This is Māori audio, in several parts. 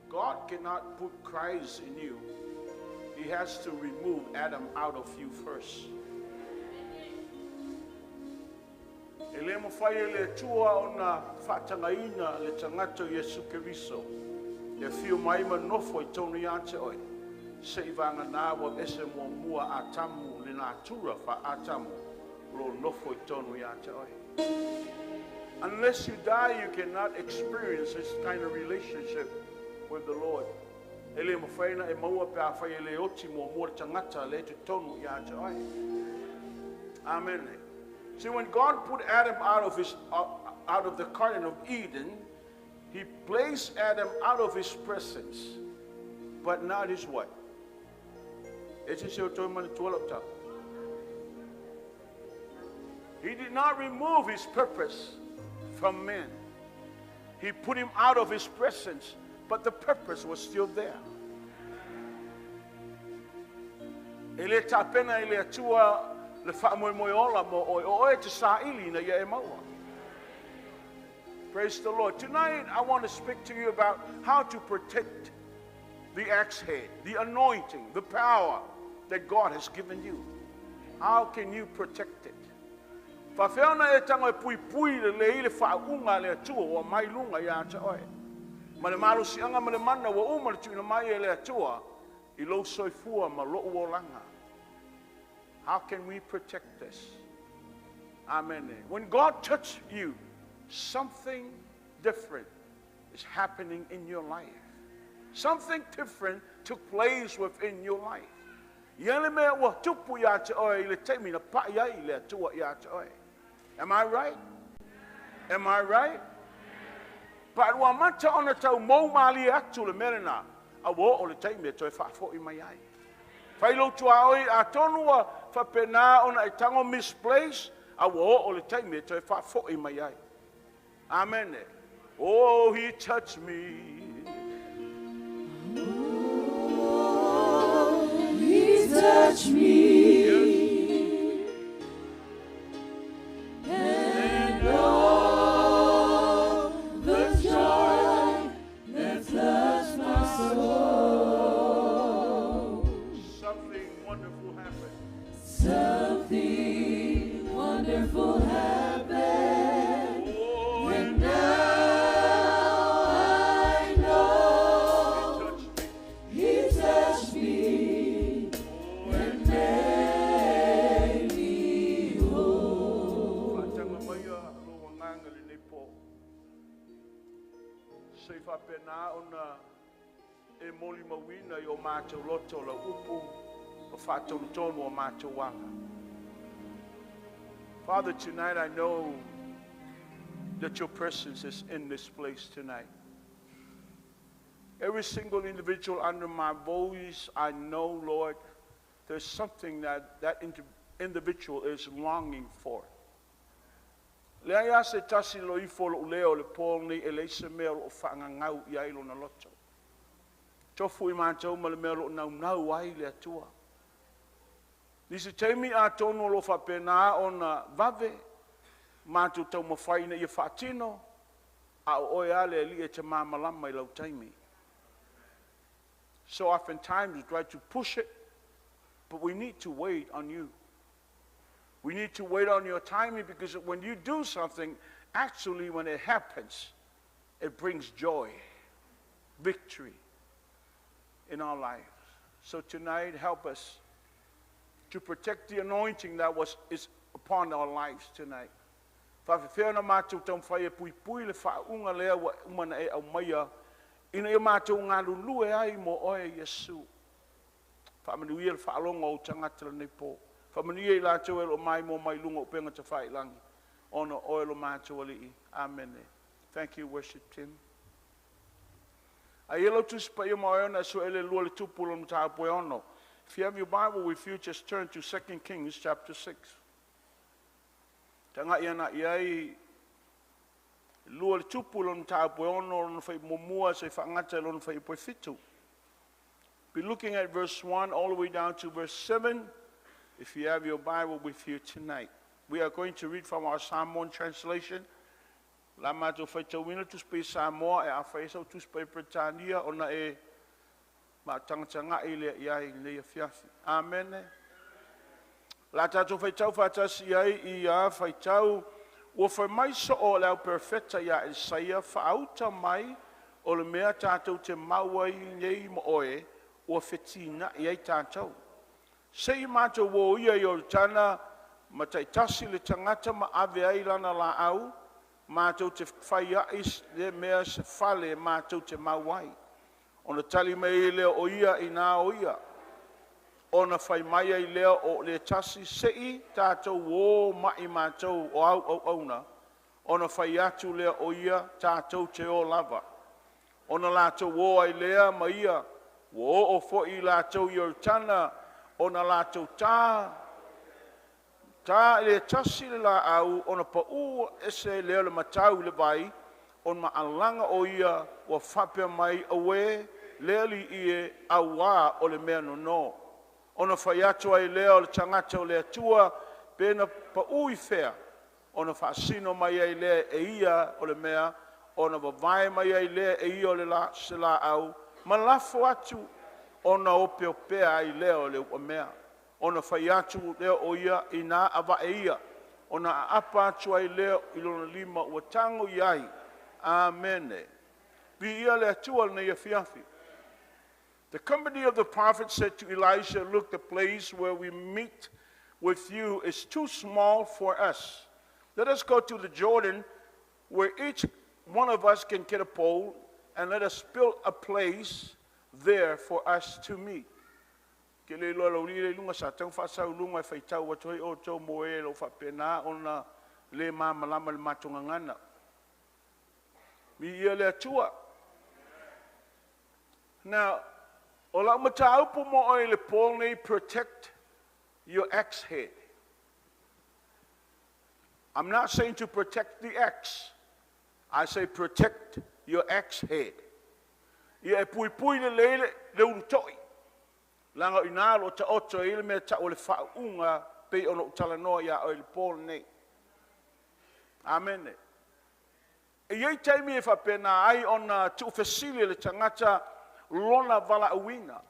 God cannot put Christ in you. He has to remove Adam out of you first. Ele mo fai le tua ona whatangaina le tangato Yesu Keriso. E whio mai manofo I tonu iante oi. Se ivanga nā wa ese mo mua atamu le nā tura wha atamu. Lo nofo I tonu iante oi. Unless you die, you cannot experience this kind of relationship with the Lord. Ele mo faina e maua pe a fai ele oti mo mua tangata le te tonu iante oi. Amen. See, when God put Adam out of the Garden of Eden, He placed Adam out of His presence, but not His what? He did not remove His purpose from man. He put him out of His presence, but the purpose was still there. Ele tapena ele atua. Praise the Lord. Tonight I want to speak to you about how to protect the axe head, the anointing, the power that God has given you. How can you protect it? How can we protect this? Amen. When God touched you, something different is happening in your life. Something different took place within your life. Am I right? Am I right? But wamata ona tau mo mali actually merena awo ole taimi to fa fo I mai ai. Failo tua oi atonua fa pena ona I tango misplaced awo ole taimi to fa fo I mai ai. Amen. Oh, He touched me. Oh, He touched me. And all the joy that touched my soul. Something wonderful happened. Something wonderful happened. Oh, and now I know He touched me and made me whole. Father, tonight I know that your presence is in this place tonight. Every single individual under my voice, I know, Lord, there's something that individual is longing for. Lea se tasi lo ifo lo leo le polni elese mea lo whaangangau I ailo na loto. Tofu I mātou ma le mea lo nau ai le atua. Nisi teimi a tono lo whapena o na vave, mātou tau mawhaina I whaatino, a oe ale li e te māmalama I lau taimi. So oftentimes we try to push it, but we need to wait on you. We need to wait on your timing, because when you do something, actually when it happens, it brings joy, victory in our lives. So tonight, help us to protect the anointing that is upon our lives tonight. Whawhiwhena mātou tau whaia pui pui le whaunga lea wa umana e au maia, ina e mātou ngā lulue ai mo oe Yesu. Whamanuia le whaalonga o tangata nei po. Whamanuia I lātou e lo mai mo mai lunga o penga te whailangi. Ono oe lo mātou alii. Amen. Thank you, worship team. Ai elo tu spa ima ona so ele lua le tupulo mta poe ono. If you have your Bible with you, just turn to 2 Kings chapter 6. Tanga iana iai lua le tupulo mta poe ono no fai momua se whangata lo no fai poe fitu. Be looking at verse 1 all the way down to verse 7. If you have your Bible with you tonight. We are going to read from our Psalm 1 translation. La mātou whai tauina tuspai Samoa e a whai sau tuspai Britania ona e ma tangata i le iai le fiafi. Amen. La tātou whai tau whatasi ai I a whai tau ua whai mai so o lau perfecta ia Isaia whaauta mai o le mea tātou te maua I nei mo oe ua whetina I ai tātou. Sei mātou wo ia I o tana ma taitasi le tangata ma ave ai lana la au mātou te whai ais le mea se whale mātou te mauai. Ona tali mai leo o ia I nā o ia. Ona whai mai ai leo o le tasi sei tātou o mai mātou o au auna. Ona whai atu leo o ia tātou te o lava. Ona lātou o ai lea ma ia. O fo I lātou I o tana. Ona lātou tā. Tā le tasi le la au, ona pa ese leo le matau le vai, on ma alanga o ia, wa whapea mai awe, leo li ie awa o le mea no. Ona whai atu ai leo le tangata o le atua, pena pa I whea. Ona whaasino mai ai lea e ia o le mea, ona wawai mai ai lea e ia o le la se la au, ma lafo atu, ona ope opea ai leo le ua mea. Ona whai atu leo o ia I nā awa e ia. Ona apa atu ai leo I lona lima ua tango iai. Amen. Vi ia le atua le nei fiafi. The company of the prophet said to Elisha, look, the place where we meet with you is too small for us. Let us go to the Jordan where each one of us can get a pole and let us build a place there for us to meet. Ke le lo le lunga sa tau fa sa lunga fa tau wa toi o to moe lo fa pena ona le mama lama le matunga ngana mi ia le atua. Now ola mata upu mo o le pole nei protect your axe head. I'm not saying to protect the axe. I say protect your axe head. Ia pui pui le le utoi. Langa inalo ta oto ile me ta ole whaunga pe ono talanoa ia o le pole nei. Amen. E iei taimi e whapena ai ona tu fesili le tangata lona vala uina.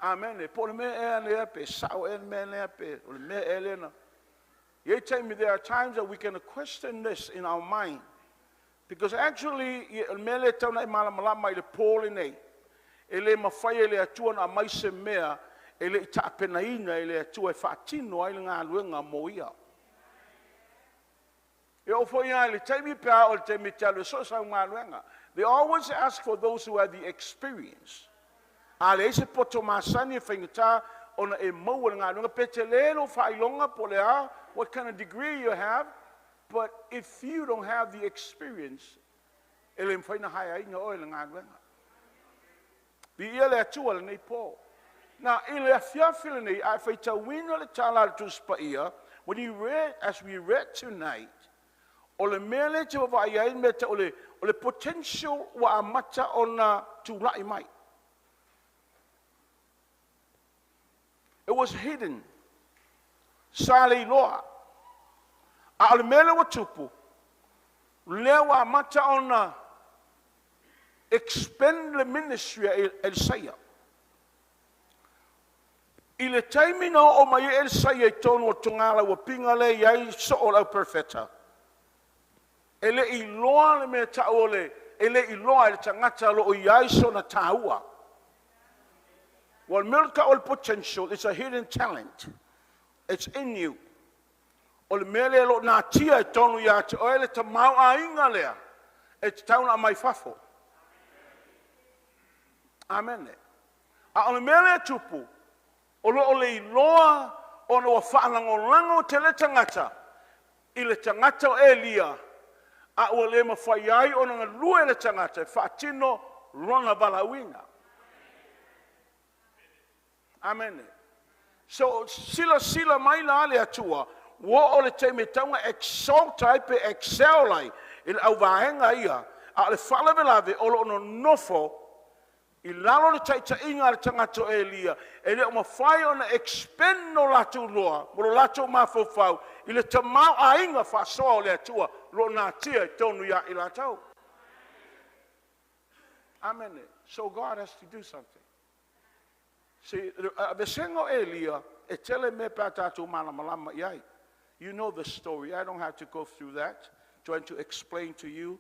Amen. Pole me e lea pe sao e me lea pe ole me e lena. Iei taimi there are times that we can question this in our mind. Because actually me le tauna I malamalama I le pole nei. Ele mawhai ele atua na mai se mea, ele I taapenaina ele atua e whaatino ai ngā luenga mo ia. E ofo ia ele taimi pēa o le taimi talo so sa ngā luenga. They always ask for those who have the experience. A le ese poto masani e whaingata ona e mau le ngā luenga. Pete lelo whailonga po lea, what kind of degree you have, but if you don't have the experience, ele mwhaina hai ainga o ele ngā luenga. Bi ia le atua le nei po. Now, in le fiafile nei, I whaita wina le tala le tuspa ia, when you read, as we read tonight, o le mele te wawa iai meta o le potential wa amata o na tūlai mai. It was hidden. Sale loa. A o le mele wa tupu, lea wa amata o na expand the ministry Isaiah. I le taimi no o mai Isaiah I tonu o tungala wa pinga le iai so o lau perfeta. Ele I loa le mea ta ole, ele I loa le tangata lo o iai so na taua. Well, milka o potential is a hidden talent. It's in you. O le mele lo na tia I tonu ia te o ele ta mau a inga lea. It's tauna mai fafo. Amen. A o le mele tupu, o le iloa o na wa whaanangolango te le tangata, I le tangata o Elia, a o le mawhai ai o na lue le tangata, whaatino rona valawina. Amen. So sila mai la le atua, wo o le teime taunga exalt ai pe excel ai, il au vahenga ia, a le whalawelave o lo no nofo, I lalo le taita inga le tangata o Elia, e le o mawhai o na expend no latu loa, mo lo latu mafofau, I le tamau a inga whasoa o le atua, lo nā tia tonu ia I lātou. Amen. So God has to do something. See, the single Elia, e tele me pātātou malamalama iai. You know the story. I don't have to go through that. Trying to explain to you.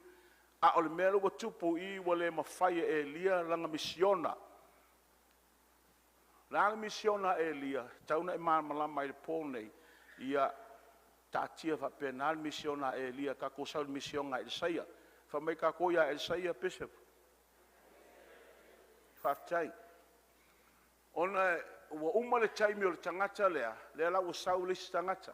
A ole mele wa tupu I wale mawhaia Elia langa misiona. Langa misiona Elia, tauna malamalama I le pōnei, ia tātia whapena misiona Elia, ka ko sau misiona Ēlisāia. Whamai ka ko ia Ēlisāia bishop. Whaftai. Ona wa uma le taimi o le tangata lea la wa sau le tangata.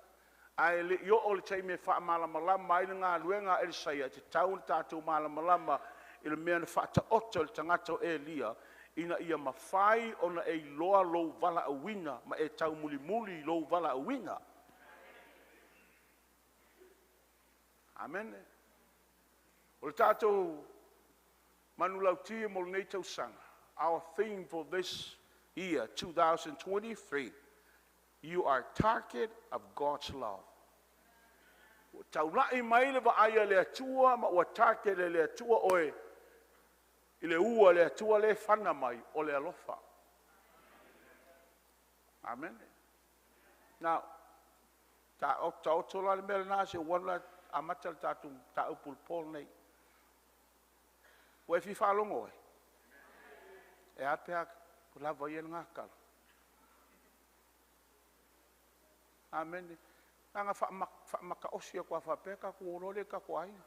Ai le yo o le taimi wha malamalama ai ngā luenga Ēlisāia, te taun tātou malamalama I le mea wha ta oto le tangata o Elia, ina ia mawhai ona e loa lou vala a wina, ma e tau muli muli lou vala a wina. Amen. O le tātou manulautia mo le nei tau sanga. Our theme for this year, 2023, you are target of God's love. Taulai mai le vaaya le atua, ma ua target le atua oe, I le ua le atua le whana mai o le alofa. Amen. Now, ta otola le mele nā se wana amata le tātou ta upul pōl nei. Ue fi whalongo e. E apea ko lava ia ngakala. Amen. Anga whaamaka osia kua whapeka ko orole ka kua aina.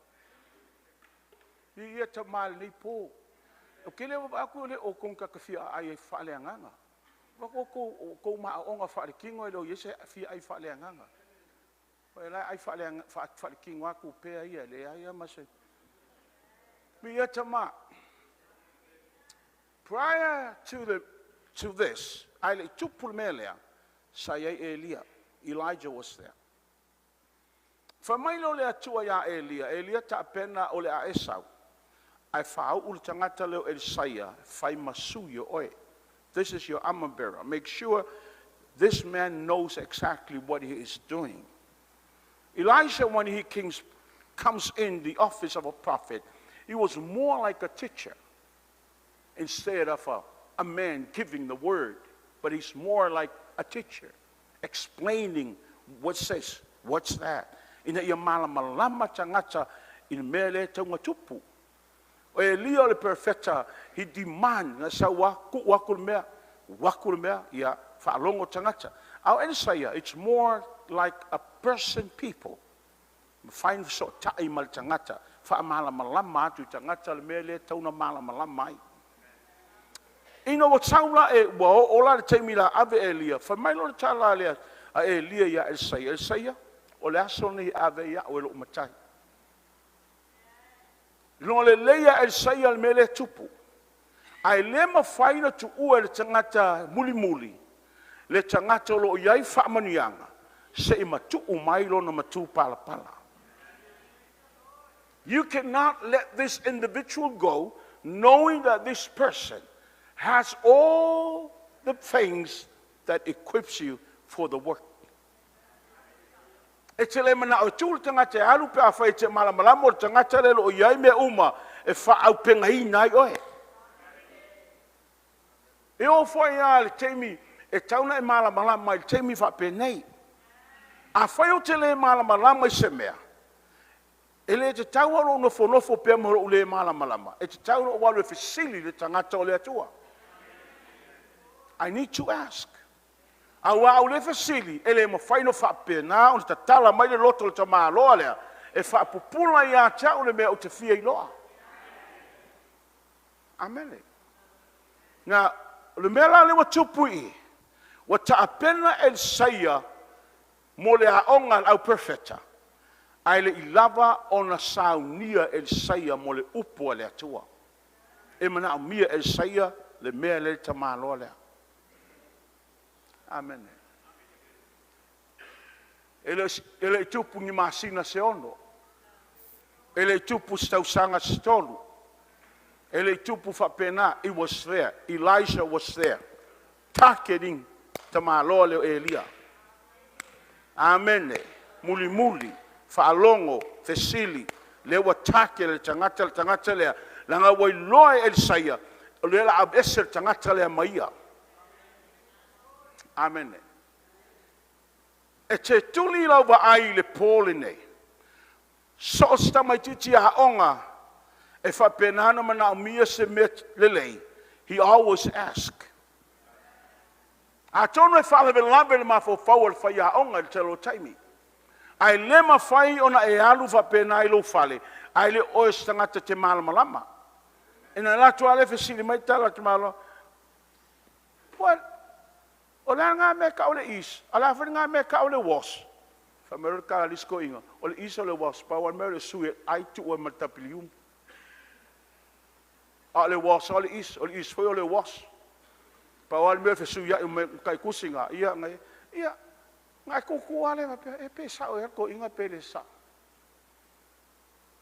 Ia ta maal nei pō. O kele wa aku le o kong kakawhia ai e whaale anganga. Wako ko maa onga whaale kingo e lo yese fia ai whaale anganga. Wa lai ai whaale kingo aku pēa ia le ai amase. Ia ta maa. Prior to this, I le tupul melea, saya Elia. Elijah was there. Whamailo le atua ia Elia ta pena o le a Esau. Ai whau ul tangata leo Ēlisāia, whai masuyo oe. This is your armor bearer. Make sure this man knows exactly what he is doing. Elijah, when he comes in the office of a prophet, he was more like a teacher instead of a man giving the word. But he's more like a teacher, explaining what's this, what's that. Ina ia malamalama tangata in mele taunga tupu. O Elia le perfecta, he demand na sa wakul mea, ia whaalongo tangata. Au Ēlisāia, it's more like a person, people. Find so ta'i mal tangata, whaamalamalama atu tangata le mele tauna malamalama ai. Ino wa taula e wa ola le taimi la ave Elia, whamailo le tala lea a Elia ia Ēlisāia, o le aso ni ave ia o e lo umatai. Lo le leia Ēlisāia le mele tupu. Ai le mawhaina tu ua le tangata muli. Le tangata lo iai whaamanianga. Se I matu umai lo na matu pala. You cannot let this individual go knowing that this person has all the things that equips you for the work. E te le mana o tūl tangata e alu pe a whai te malamalamo o tangata le lo iai me uma e whaau penga hi nai oe. E o whai a le teimi e tauna e malamalama i teimi whape nei. A whai o te le malamalama I se mea. E le te taua ro nofo pe moro u le malamalama. E te taua ro walu e whisili le tangata o le atua. I need to ask. Awa au le fasili ele mo faino fa pena o ta tala mai le loto le tama loa le e fa pupula ia ta o le me o te fia loa. Amen. Na le mela le wa tupui wa ta pena Ēlisāia mo le aonga au perfecta. Ai le ilava ona saunia Ēlisāia mo le upo le atua. E mana mia Ēlisāia le mea le tama loa le. Amen. Ele tupu ni masina se ono. Ele tupu stausanga se tolu. Ele tupu whapena, he was there. Elijah was there. Targeting tamalo le Elia. Amen. Muli, whaalongo. fesili le wa take le tangata le langa wai loa Elisaia o le la abese tangata le maia. Amen. E te tuli lau wa ai le pole nei. So sta mai titi a onga e fa penana mana umia se met lelei. He always ask. A tono e fa le lave le mafo fawal fa ya onga le telo taimi. Ai lema fai ona e alu fa pena ilo fale. Ai le oes tangata te malama. Ina la tua le fesili mai tala te malo. What? O le ngā me ka o le is. A la ngā me ka o le was. Fa mero ka lisko inga. O le is o le was. Pa wan mero sue ai tu o matapilium. A le was o le is. O le is foi o le was. Pa wan mero fe sue ya kai kusinga. Ia ngai. Ia. Ngai kuku ale ma pe. E pe sa o ya ko inga pe le sa.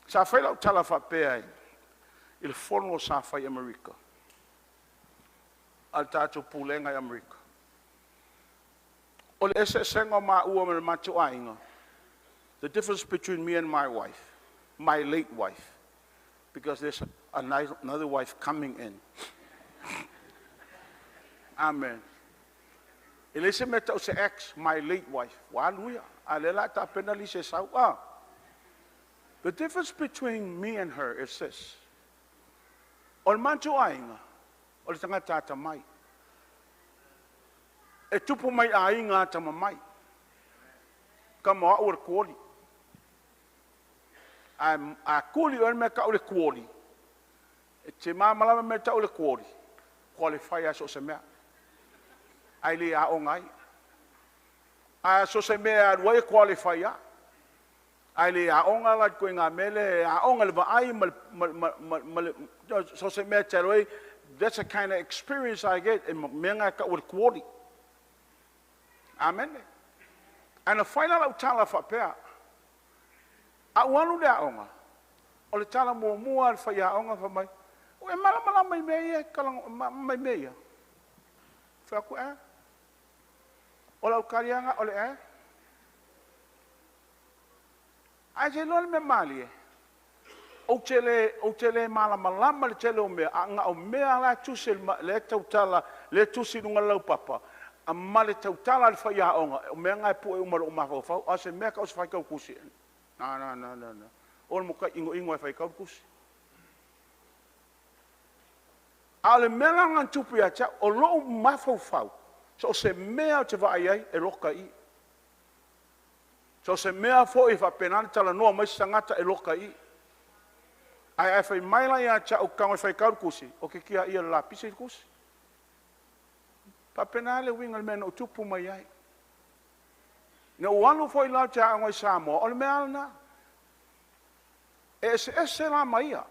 Sa fai lau tala fa pe ai. Il fono sa fai Amerika. Al tato pulenga Amerika. O le ese senga ma ua me matu ainga. The difference between me and my wife, my late wife, because there's another wife coming in. Amen. Elise meta o se ex, my late wife. Waluia. Alela ta penali se sau. The difference between me and her is this. O le matu ainga, o le tangata ta mai. E tupu mai a inga ta mamai. Ka moa o le kuoli. A kuoli o me ka o le kuoli. E te mamalama me ta o le kuoli. Qualify as o se mea. Ai le a o ngai. A so se mea wai qualify a. Ai le a o nga la koe ngā mele. A o nga le vaai so se mea te roi. That's the kind of experience I get in menga ka o le kuoli. Amen. And the final out tala fa pea. A wanu le aonga. O le tala mua al fa ya aonga fa mai. O e mala mai mea kalang mai mea. Fa ku e. O la ukarianga o le e. A se lol me mali e. O tele malama le tele o mea. A nga o mea la tuse le tau tala le tusi nunga lau papa. A male tau tala le whai aonga, o mea ngai pu e umaro o mako whau, a se mea ka o se whai kau kusi. Na. O le muka ingo e whai kau kusi. A le mea ngan tupu a tia, o loo mafau whau, so o se mea o te vai ai e loka i. So o se mea fo i whapenani tala noa mai sangata e loka i. Ai whai maila i a tia o kango e whai kau kusi, o ke kia ia la pisi kusi. Pa penale winga le mena o tupu mai ai. Ne o anu foi lau te a ngoi Samoa, o le mea alana. E se la maia.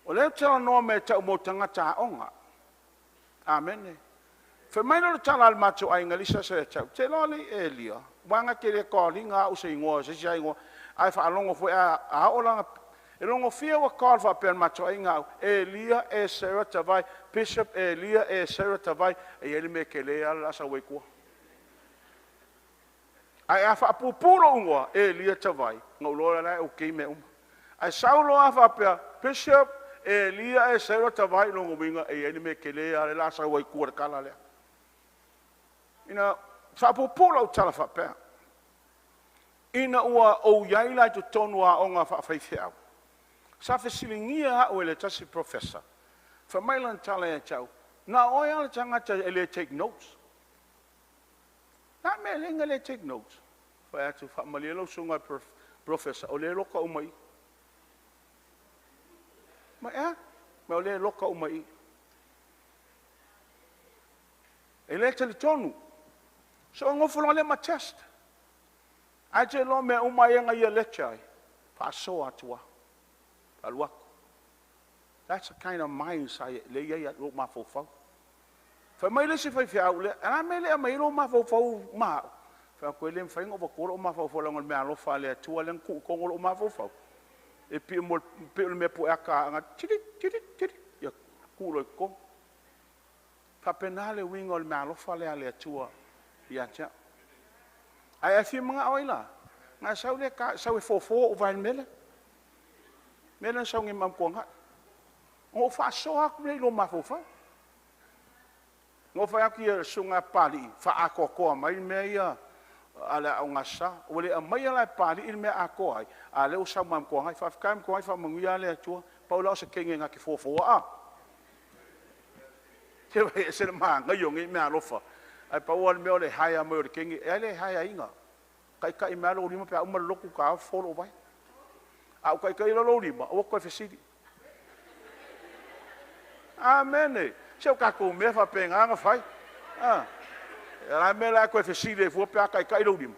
O leo tala noa me tau mo tangata onga. Amen. Fe maina le tala al macho ai ngalisa se tau. Te loli e lia. Wanga ke le koli ngā use ingoa, se sia ingoa. Ai wha alongo foi a olanga. E longo fia wa kol fa pen macho ai ngau. Elia e Sarah tavai, Bishop Elia e Sarah tavai, e ele me kele ala sa wekua. Ai afa pupuro ungoa Elia tavai, ngau lola la o ke me Ai saulo afa pe Bishop Elia e Sarah tavai longo winga e ele me kele ala sa wekua kala le. Ina fa pupuro tala fa pe. Ina ua o yaila to tonua onga fa faifia. Sa fesilingia o ele tasi professor. Fa mailan tala e tau. Na oia le tangata ele take notes. Na me lenga le take notes. Fa atu fa malelo sunga professor. O le loka umai. Ma e? Ma o le loka umai. Ele tali tonu. So ngofolo le ma test. Aje lo me umai nga ia lecture. Fa so atua. Aluaku. That's the kind of mindset le ia lo mafofau. Fa mai le se fai fiau le, ana me le mai lo mafofau ma. Fa ko le mfa ngo ko mafofau lo me alo fa le tua le ku ko lo mafofau. E pi mo pe me po aka nga tiri ya ku lo ko. Fa penale wingo le me alo fa le tua ya cha. Ai afi mga oila. Ngā sau le ka, sau e fōfō o vai mele. Mele sau ngi mam kuanga. Ngō wha soa ku rei lo mawhawha. Ngō wha aki e sunga pali, wha ako koa mai mea ia ala au ngasa. O le a mai ala pali il mea ako ai. A leo sau mam kuanga, wha whikai mam kuanga, wha manguia le atua. Paula o se kenge ngā ki fōfō a. Te wai e sena maa ngai o ngai mea lofa. Ai paua le mea o le haia mai o le kenge. E le haia inga. Kai mea lo lima pia umar loku ka folo vai. Au kai lo lima, o koe fesiri. Amen. Seu kako me fa penga nga fai. La me la koe fesiri fu pia kai lo lima.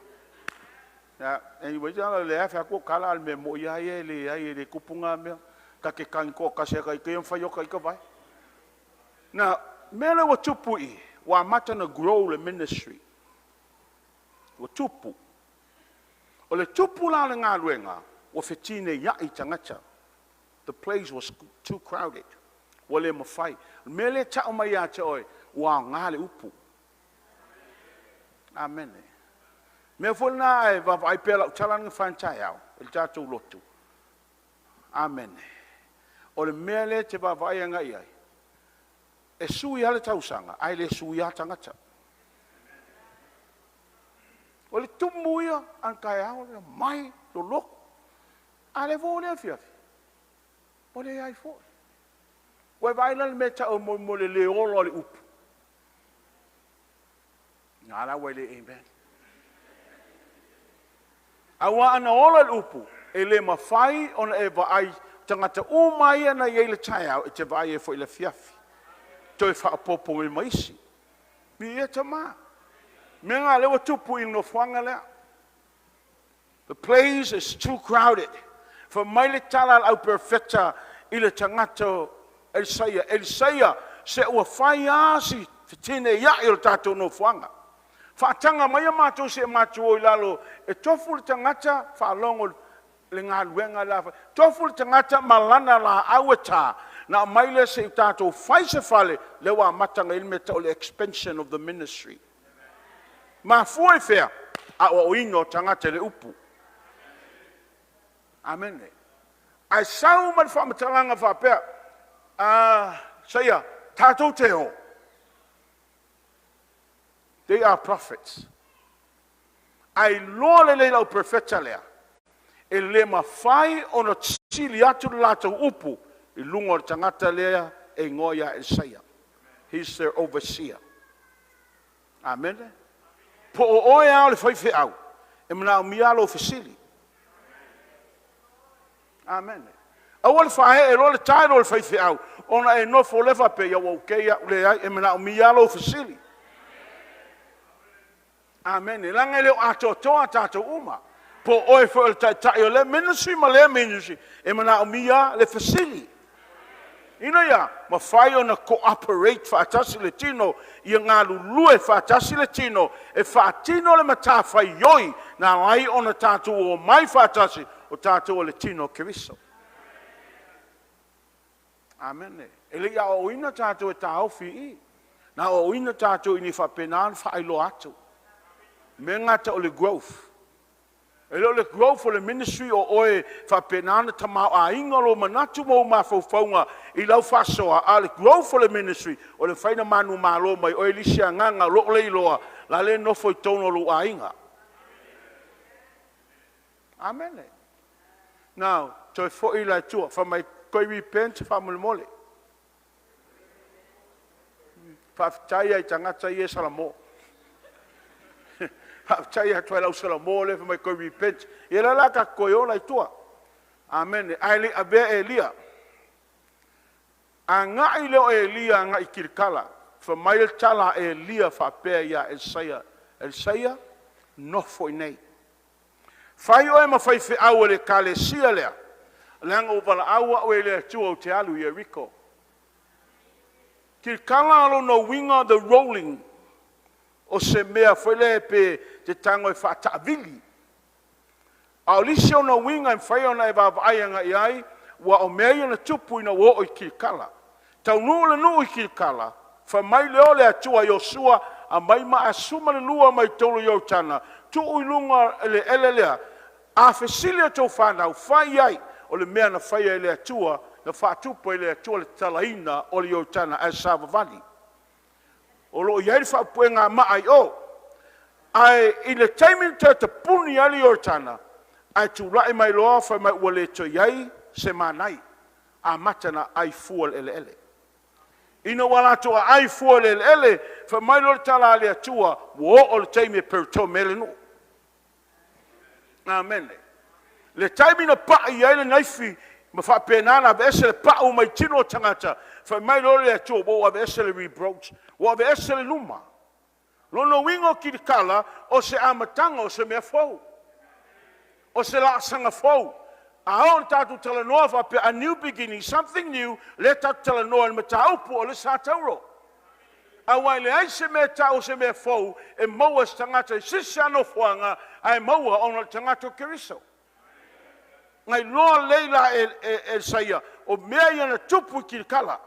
Ya, anyway, já le fa ko kala al me mo ya le kupunga me ka ke kan ko ka se kai fai o kai ka vai. Na me le wa tupu I wa mata na grow le ministry. Wa tupu. O le tupu la le ngā luenga, o whetine ia I tangata. The place was too crowded. Wa le mawhai. Me le tau mai a te oi, wa ngā le upu. Amen. Me whulna e vavai pēla utalanga whantai au, e tātou lotu. Amen. O le mea le te vavai anga iai. E sui ale tausanga, ai le sui a tangata. O le tumuia an kai au le mai lo loko. A le vo le afiafi. O le ai fo. Ua vaila le meta o mo le olo le upu. Ngala wai le amen. Awa ana olo le upu. E le mawhai ona e vaai tangata umai ana i le tai au e te vaai e fo I le fiafi. Toi whaapopo me maisi. Mi e ta maa. Menga lewa tupu I no whanga lea. The place is too crowded. For mai le tala au perfecta I le tangata 𝐚𝐧𝐨𝐢𝐧𝐭 se ua whai asi tine ia I le tātou no whanga. Whaatanga mai a mātou se mātou o I lalo e tofu le tangata whaalongo le ngā luenga la. Tofu le tangata malana la aweta na mai le se tātou whai se whale lewa matanga ilmeta o le expansion of the ministry. Ma foi fea a o ino tangata le upu. Amen. Ai sau man fa matalanga fa pe saia tatou te ho. They are prophets. Ai lo le lau profeta lea. E le mawhai ona tsili atu latou upu I lungo o tangata lea e ngoia 𝐚𝐧𝐨. He's their overseer. Amen. Po o oe au le whaiwhi au. E mana o mialo fasili. Amen. Awa le whae e lo le tairo le whaiwhi au. Ona e nofo lewa pe ia wau keia le ai e mana o mialo fasili. Amen. Langa leo ato toa tato uma. Po oe fo le tai o le ministry ma le ministry. E mana o mia le fasili. Ina ia, ma whai ona cooperate whaatasi le tino, ia ngā lulue whaatasi le tino, e whaatino le mata whai yoi, nā lai ona tātou o mai whaatasi, o tātou o le tino keriso. Amen. E le ia o ina tātou e tā ofi I, nā o ina tātou ini whapenan whailo atu. Me ngata o le growth. E lo le growth o le ministry o oe whapenana tamau a inga lo manatu mo mawhauwhaunga I lau whasoa a le growth o le ministry o le whaina manu malo mai o elisia nganga lo le iloa la le nofo I tono lo a inga. Amen. Now, toi fo I lai tua, wha mai koi repent wha mole mole. Wha tai ai tangata I e salamo. Tai ha toi lau sala mole fa mai ko repent e la ka koyo la tua. Amen. Ai le abe Elia. Anga I le Elia anga I kirkala fa mai le tala Elia fa pe ya 𝐚𝐧𝐨 no foi nei. Fai o ma fai fe au le kalesia le. Langa o vala au o le tu o te alu Jericho. Kirkala lo no winga the rolling. O se mea whele pe te tango e whaatavili. A o lisi o na winga e whai o na e wawaianga I ai, wa o mea I na tupu I na wo o I kilkala. Tau nuu le nuu I kilkala, wha mai leo le atua Yosua, a mai ma asuma le lua mai tolu Yotana, tu ui lunga ele lea, A fesile tō whanau, whai ai, o le mea na whai ai le atua, na whātupa i le atua le talaina o le o tana as savavani. O lo iai whapue ngā maai o, ai i le taimin te puni ali o tana, ai tūrai mai loa whai mai ua le to iai se manai, a matana ai fual ele ele. Ina wala toa ai fual ele ele, whai mai lo le tala le atua, wo o le taimi per to mele no. Amen. Le taimi na pa iai le naifi, ma whapenana vese le pa o mai tino tangata, whai mai lo le atua, wo a vese le rebroach, wo a vese le luma. Lono wingo ki kala o se amatanga o se mea fau. O se la sanga fau. A on tatu tala noa pe a new beginning, something new, le tatu tala noa le mataupu o le satauro. A wai le ai se mea tau se mea fau, e maua se tangata i sisi ano fuanga, ai maua o na tangata o keriso. Ngai loa leila e saia, o mea iana tupu ki kala.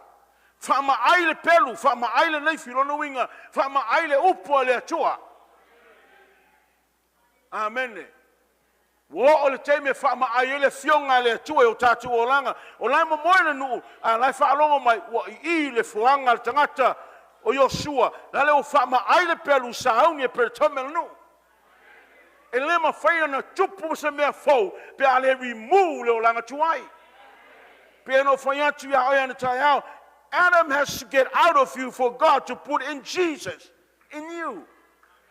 Whaama aile pelu, whaama aile neifi rono winga, whaama aile upo le atua. Amen. Wo o le teime whaama aile fionga le atua o tatu o langa. O lai mo moina nuu, a lai whaalongo mai, wa i le fuanga le tangata o Yosua. Lale o whaama aile pelu sa auni e per tomel nuu. E le ma whaia na tupu se mea fau, pe a le rimu le o langa tuai. Pe no whaia tu ya oia na tai au, Adam has to get out of you for God to put in Jesus, in you.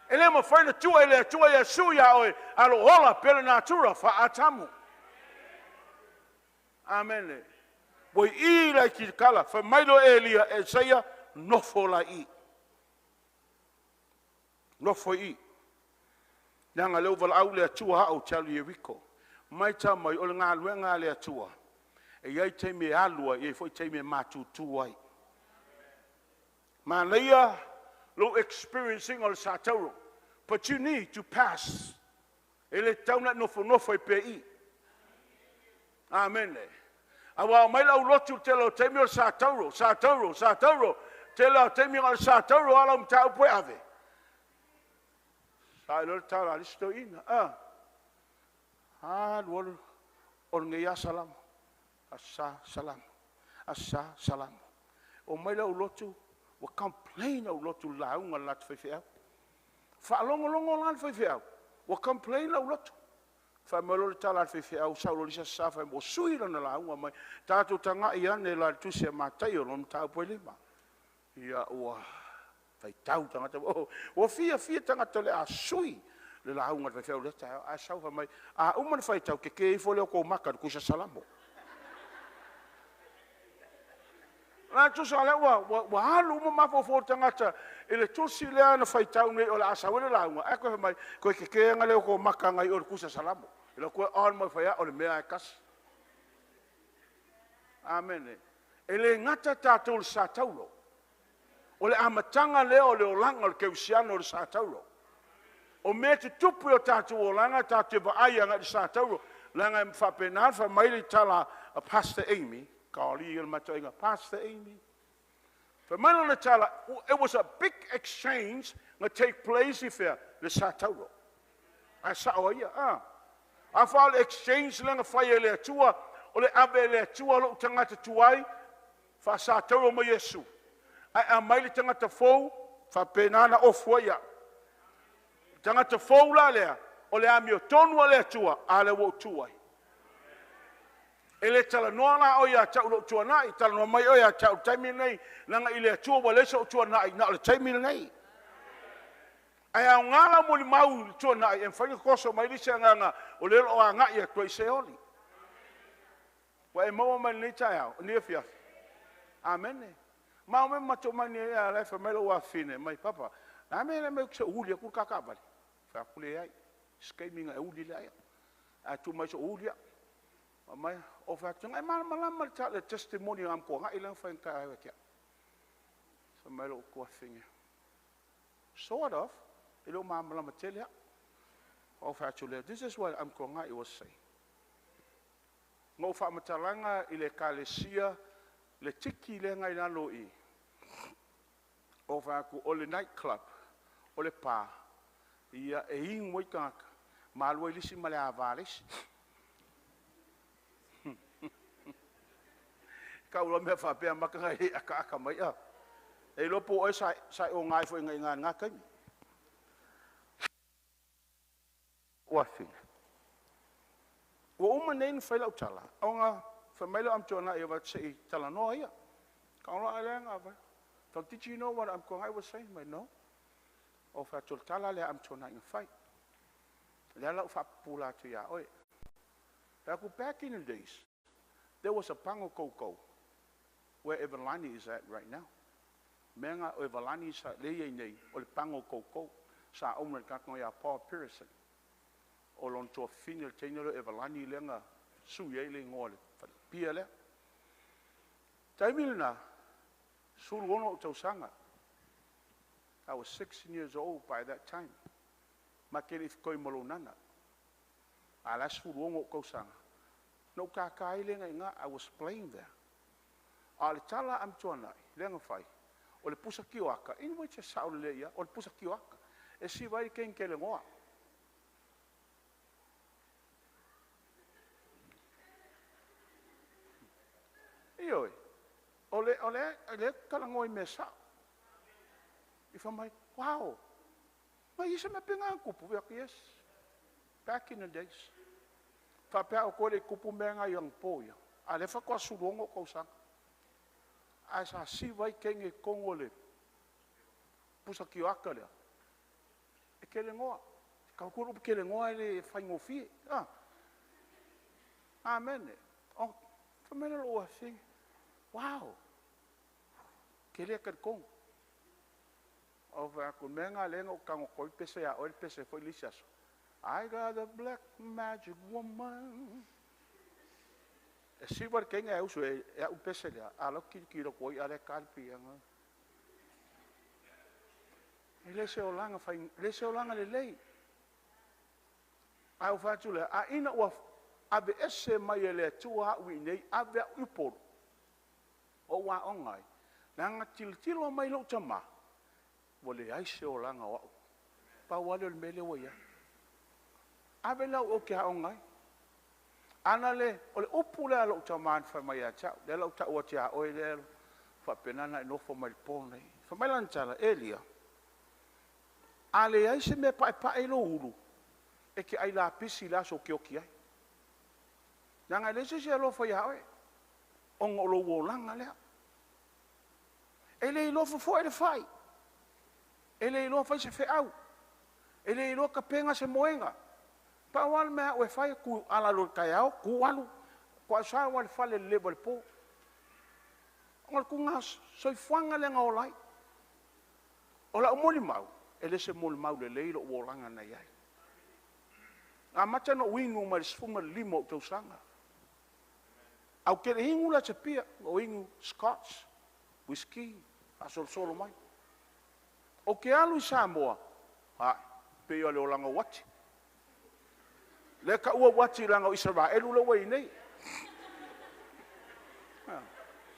Ele ma whaina tua ele tua ia suia oi, alo hola pele natura fa atamu. Amen. Boi I la ki kala, fa mailo Elia e saia, nofo la I. Nofo I. Nanga leo vala au le atua au tali Yeriko. Mai tamai o le ngā luenga le atua. E iai teime alua, e foi teime matutu ai. Manaia, lo experiencing o le satauro. But you need to pass. Ele tauna nofo e pe I. Amen. Awa mai lau lotu te lau teime o satauro. Te lau teime o satauro ala mtau poe ave. Sai lo tala listo ina. Luolu, orngeia salam. Asa salam. O mai lau lotu, wa complain au lotu launga lat whewhea. Whaalongo lan whewhea. Wa complain lau lotu. Whaamelo le tala whewhea, saulo lisa safa, mo suira na launga mai. Tātou tanga i ane la tusia matai o lom tau poe lima. Ia ua, whai tau tangata. O fia tangata le a sui. Le launga whewhea le tau. A saufa mai. A umana whai tau ke i fo leo ko maka kusa salamo. Na tusa le wa halu mo mafo tangata ele tusi le ana faitau nei o la asawele la nga e ko mai ko ke nga le ko maka ngai o kusa salamo ele ko on mo faia o le mea kas. Amen. Ele ngata tatou sa taulo o le amatanga le o le olanga o keusiano le sa taulo o me te tupu o tatou olanga tatou va ai nga sa taulo langa fa pena fa mai le tala a Pastor Amy. Pastor Amy. For it was a big exchange that take place if the Satauro. I saw I found exchange lang a fire le tua, or the abe le tua lo tangata tuai, for Satauro mo Yesu. I am my tangata fo, for penana of waya. Tangata fo la lea, or le amio tonwa le tua, ale wo tuai. Ele tala noa la o ia tau lo tua nai, tala noa mai o ia tau taimi nei, nanga ile tua wa lesa o tua nai, na le taimi nei. Ai au ngala mo li mau tua nai, en whanga koso mai lisa nganga, o lelo o a ngai a toi se oli. Wa e maua mai nei tai au, ni e fiaf. Amen. Mau me mato mai ni e a lefa melo wa fine, mai papa. Amen, me kse uli a kur kakabali. Fa kule ai, skaiminga e uli le ai. A tu mai so uli a. Mai o fact ngai malama le testimony am ko ngai lang fain ka ya so mai lo ko thing sort of ilo malama telia of actually this is what am ko ngai was saying ngo fa matalanga ile kalesia le tiki le ngai na lo I of aku o le night club o le pa ia e ing mo ka Malua i lisi ma le avalesi. Ka ula mea whapea makanga e aka mai a. E lopo oi sai o ngai fo inga inga ngā kaimi. Wafina. Ua uma nei ni whaila utala. Au ngā whamaila am tuana e wat sei tala noa ia. Ka ula alea ngā vai. So did you know what I was saying? I no. O whatul tala lea am tuana inga whai. Lea lau whapula tu ia oi. Back in the days, there was a pango koko where Evelani is at right now. Menga o Evelani sa lea nei o le pango koko sa omre kakno ia Paul Pearson. O lon to final tenero Evelani lenga suye le ngole. Pia lea. Taimilna Suluono Tausanga. I was 16 years old by that time. Makere koi malonana. Ala Suluono Tausanga. No kakai lenga inga, I was playing there. Ale tala am tuanai, lenga fai. O le pusa kiwaka, in which a saule leia, o le pusa kiwaka. E si vai ken ke le ngoa. Ioi. Ole kalangoi mesa. If I'm like, wow. Ma isa me pinga kupu yes. Back in the days. Fa pe o kole kupu menga yang poia. Ale fa kwa surongo ko sang. Asa si vai kenge kongole. Pusa ki akale. E kele ngoa. Ka kuru kele ngoa le fa ngofi. Ah. Amen. Oh, familiar o thing. Wow. Kele kat kong. O va ku menga lenga o kango ko pese ya o pese foi lisias. I got a black magic woman. E si war kenga uso e u pese ya alo ki ko ale kalpi anga. Ele se olanga fai le se olanga le lei. Ai o fa tu le a ina o ave ese mai ele tua wi nei ave upor. O wa ongai. Nanga tilo mai lo tama. Wole ai se o langa wa. Pa wale le mele wa ya. Ave la o ke ongai. Ana le o le upula lo tama fa mai ya cha. Le lo ta o tia o le fa penana no fo mai pone. Fa mai lan chala elia. Ale ai se me pa lo uru. E ke ai la pisi la so ke o ki ai. Nanga le se lo fa ya o. On lo wo langa le. Ele lo fo e le fai. Ele lo fai se fe au. Ele lo ka penga se moenga. Pa wal me o fai ku ala lo kaiao ku walu. Kwa sa wal fale level po. Ngal ku ngas so fanga le ngolai. Ola o moli mau. Ele se moli mau le leilo o langa na yai. A macha no wingu ma sfuma limo to sanga. Au ke hingu la te pia o wingu Scotch whisky asol solo mai. O ke alu Samoa. Ha, pe yo le olanga wati. Le ka ua wati langa o Israel lo wei nei.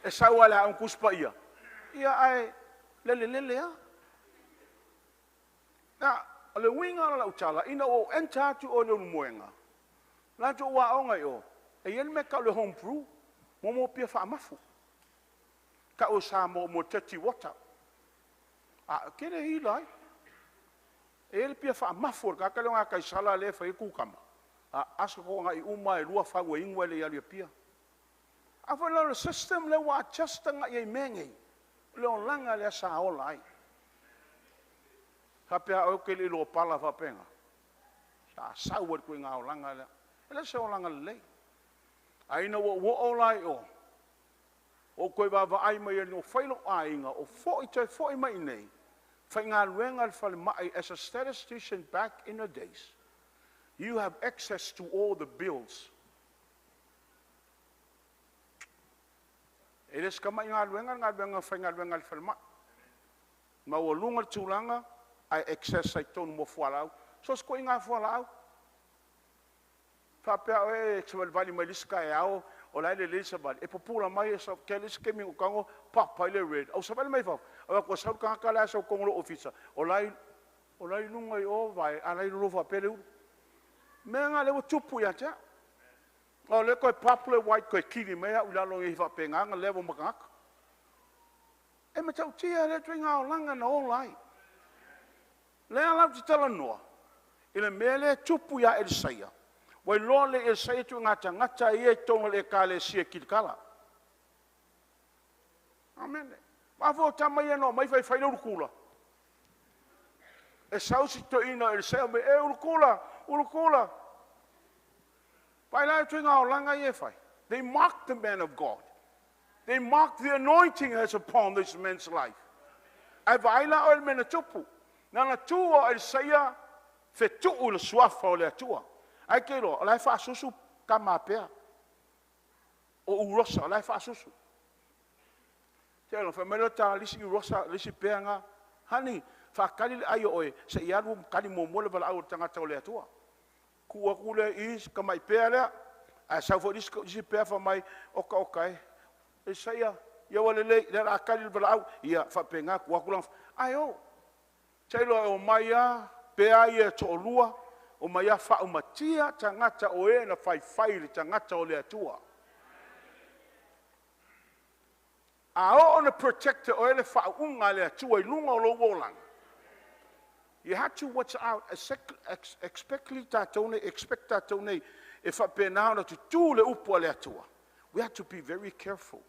E sawala an kuspa ia. Ia ai lele ya. Na le winga la utala ina o entatu o le moenga. La jo wa onga yo. E yen me ka le home brew. Momo pia fa mafu. Ka o Samoa mo teti wata. A kere hi lai. Ele pia fa mafu ka kalonga kai sala le fa ku kama. A aso ko ngai uma e lua fa we ingwe le ya pia. A fa le system le wa just nga ye mengi. Le on langa le sa o lai. Ka pia o ke le lo pala fa penga. Sa sa wo ku nga o langa le. Ele se o langa le. Ai no wo o lai o. O koe wawa ai mai no whailo ainga o foi mai nei. Whai ngā luenga whale mai as a statistician back in the days. You have access to all the bills. E res ka mai ngā luenga whai ngā luenga whale mai. Ma o lunga tūlanga ai access sai tonu mo whalau. So sko i ngā whalau. Whapea o e ksawal vali mai liska e ao. O lai le lesa bal e popula mai e sa kelis kemi o kango papa le red o sabal mai fa o ko sa ka kala sa ko ngolo ofisa o lai lunga o vai a lai lo fa pele Menga le tupu ya cha. O le koe papule white koe kiri mea ulalo i whapenganga levo makaka. E me tau tia le tuinga o langa na olai. Le alau ti tala noa. I le mea le tupu ya Elisaia. Wai loa le Elisaia tu ngata i e tonga le ka le sia kilikala. Amen. Mafo tamai no mai fai urukula. E sausi to ina Elisaia me urukula. Pai lai tuinga o langa i e fai. They mocked the man of God. They mocked the anointing that's upon this man's life. Ai vaila o el mena tupu. Nana tua Elisaia fe tuu le suafa o le atua. Ai kero, alai fa susu kama pea. O urosa, alai fa susu. Telo, fa melo ta lisi urosa, lisi pea nga. Hani, fa kali le ayo oe, se iaru kali momole vala au tangata o le atua. Kua kule is kamai pea lea. A sa fo lisi pea fa mai oka e. Elisaia, ia wale le, le akali vala au. Ia, fa penga, kua kula. Ayo. Telo o maia, pea ia to olua. O maia fa umatia tangata o e na fai le tangata o le atua. A o na protector o e le fa unga le atua I lunga o lo wolang. You have to watch out, expect tatone, if a penana to do le upo le atua. We have to be very careful.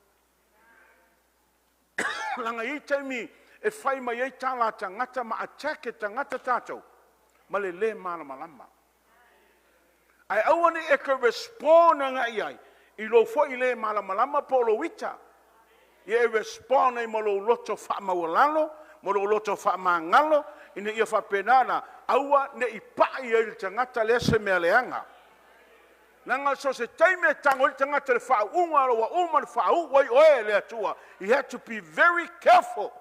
Langa I taimi e fai mai e tala tangata ma attack e tangata tatou. Ma le malama. Ai awane e ka respond nga iai. I lo fo I le malama po lo wita. Ia e respond ai mo lo loto fa mawalalo, mo lo loto fa mangalo, ina ia fa penana, aua ne I pai ai tangata le se meleanga. Nanga so se taime tango tangata le fa unga lo wa uma fa u wai oe le atua. You have to be very careful.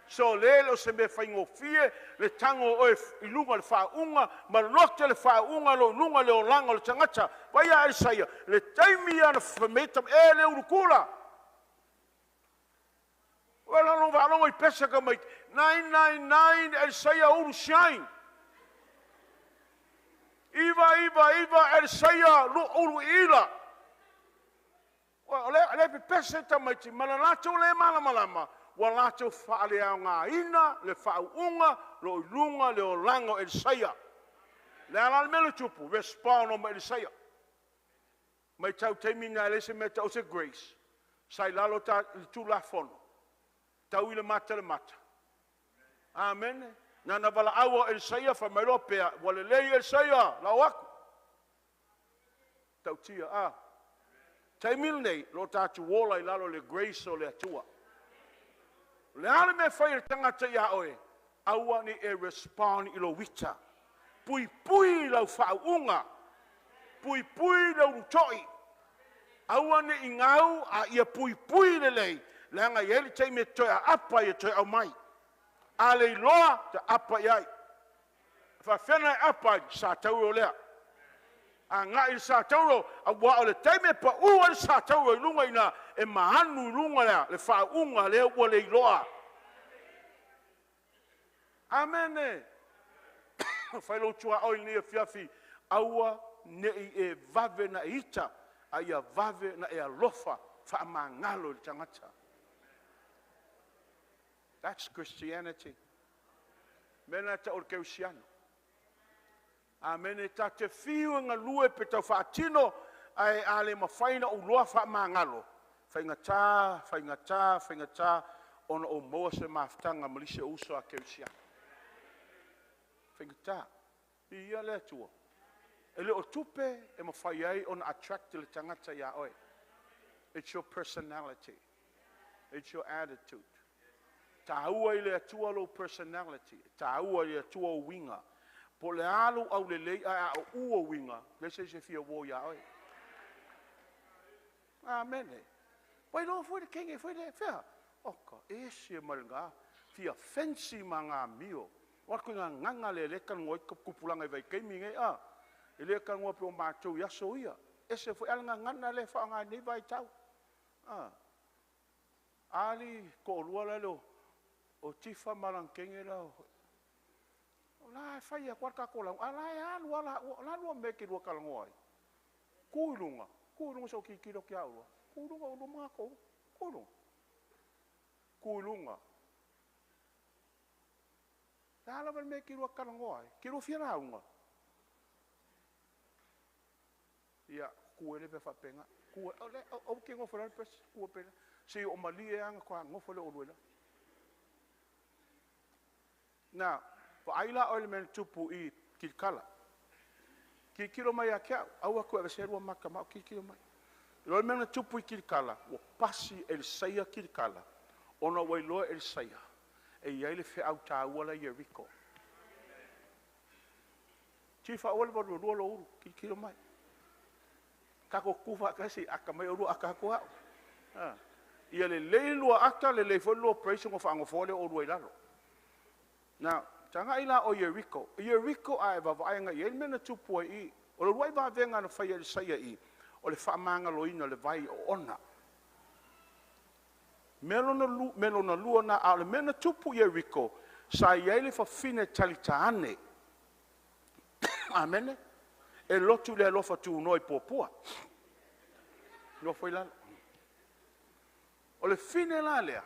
So lelo se me fai ngofie le tango o I lunga le whaunga ma lote le whaunga lo lunga le o langa le tangata vai a Elisaia le taimi ana whametam e le urukula wala no whalongo I pesa ka mai 999 Elisaia uru shine Iva Elisaia lu uru ila le pesa tamaiti malalato le malama wala te whaale au ngā ina, le whaunga, lo lunga, le o lango Elisaia. Le ala mele tupu, respond o Elisaia. Mai tau teimi ngā lese me tau se grace. Sai lalo ta tu la fono. Tau ile mata. Amen. Nana wala awa Elisaia fa mailo pea. Wale lei Elisaia, la waku. Tau tia, Teimil nei, lo tatu wola I lalo le grace o le atua. Le ale me fai le tangata ia oe, aua ni e respond I lo wita. Pui lau whaunga, pui lau rutoi. Aua ni I ngau a ia pui le lei, le anga ieli tei me toi a apa ia toi au mai. A le loa te apa iai. Fa whena apa sa tauro lea. A nga I sa tauro, a wa o le tei me pa ua le sa tauro I lunga ina, e mahanu lunga lea, le whaunga lea ua le iloa. Amen. Whailo tua oi ni e fiafi, aua ne e vave na ita, a ia vave na e alofa, whaamangalo le tangata. That's Christianity. Mena ta orkeusiano. Amen. Ta te fiu nga lue pe tau whaatino, ai ale mawhaina o loa whaamangalo. Whaingata, ona o moa se maftanga malise uso a keusia. Whaingata, ia lea tua. E le o tupe e mawhai ai ona attract le tangata ia oe. It's your personality. It's your attitude. Tāua I le atua lo personality. Tāua I le atua o winga. Po le alu au le lei a o ua winga. Le se fia wo ia oe. Amen. Wai lo foi de kenge foi de fea. Oka ese malanga fia fancy manga mio. Wa ko nganga le kan ngoi kupulanga vai kai minge a. Ele kan ngo pe ma tu ya so ia. Ese foi alanga ngana le fa nga ni vai tau. Ali ko lua lo o tifa malangkenge la. La fai kwa ka kola. Ala ya la lo me ki lo kalangoi. Kuilunga so ki kilo kia ua. Kuilunga o lunga ko. Kuilunga. La me ki lo kalangoi. Ki lo fiera unga. Ia kuele pe fa penga. Kuele o ki ngo fora pes ku pe. Si o malie anga kwa ngo fole o luela. Na, pa aila o le tupu I kilkala. Ki kilo mai a kia, au aku e serua maka mau ki kilo mai. Lo mena tupu I kilkala, o pasi 𝐷𝐸𝐴 kilkala. Ona wai loa 𝐷𝐸𝐴. E iai le fe au tā ua la Jericho. Tifa ole wa lua lo uru, ki kilo mai. Kako kufa kasi aka mai uru aka kua. Ia le lua aka le lua operation o whaangofole o rua ilalo. Now, tanga ila o Jericho. Jericho ai vavaenga I mena tupu I. O le ruai vavenga na whai 𝐷𝐸𝐴 I. O le whaamanga loina le vai o ona. Melo na lua na a le mena tupu Jericho. Sa iai le whawhine talitaane. Amene. E lotu le alofa tu noi popua. No foi lalo. O le fine la lea.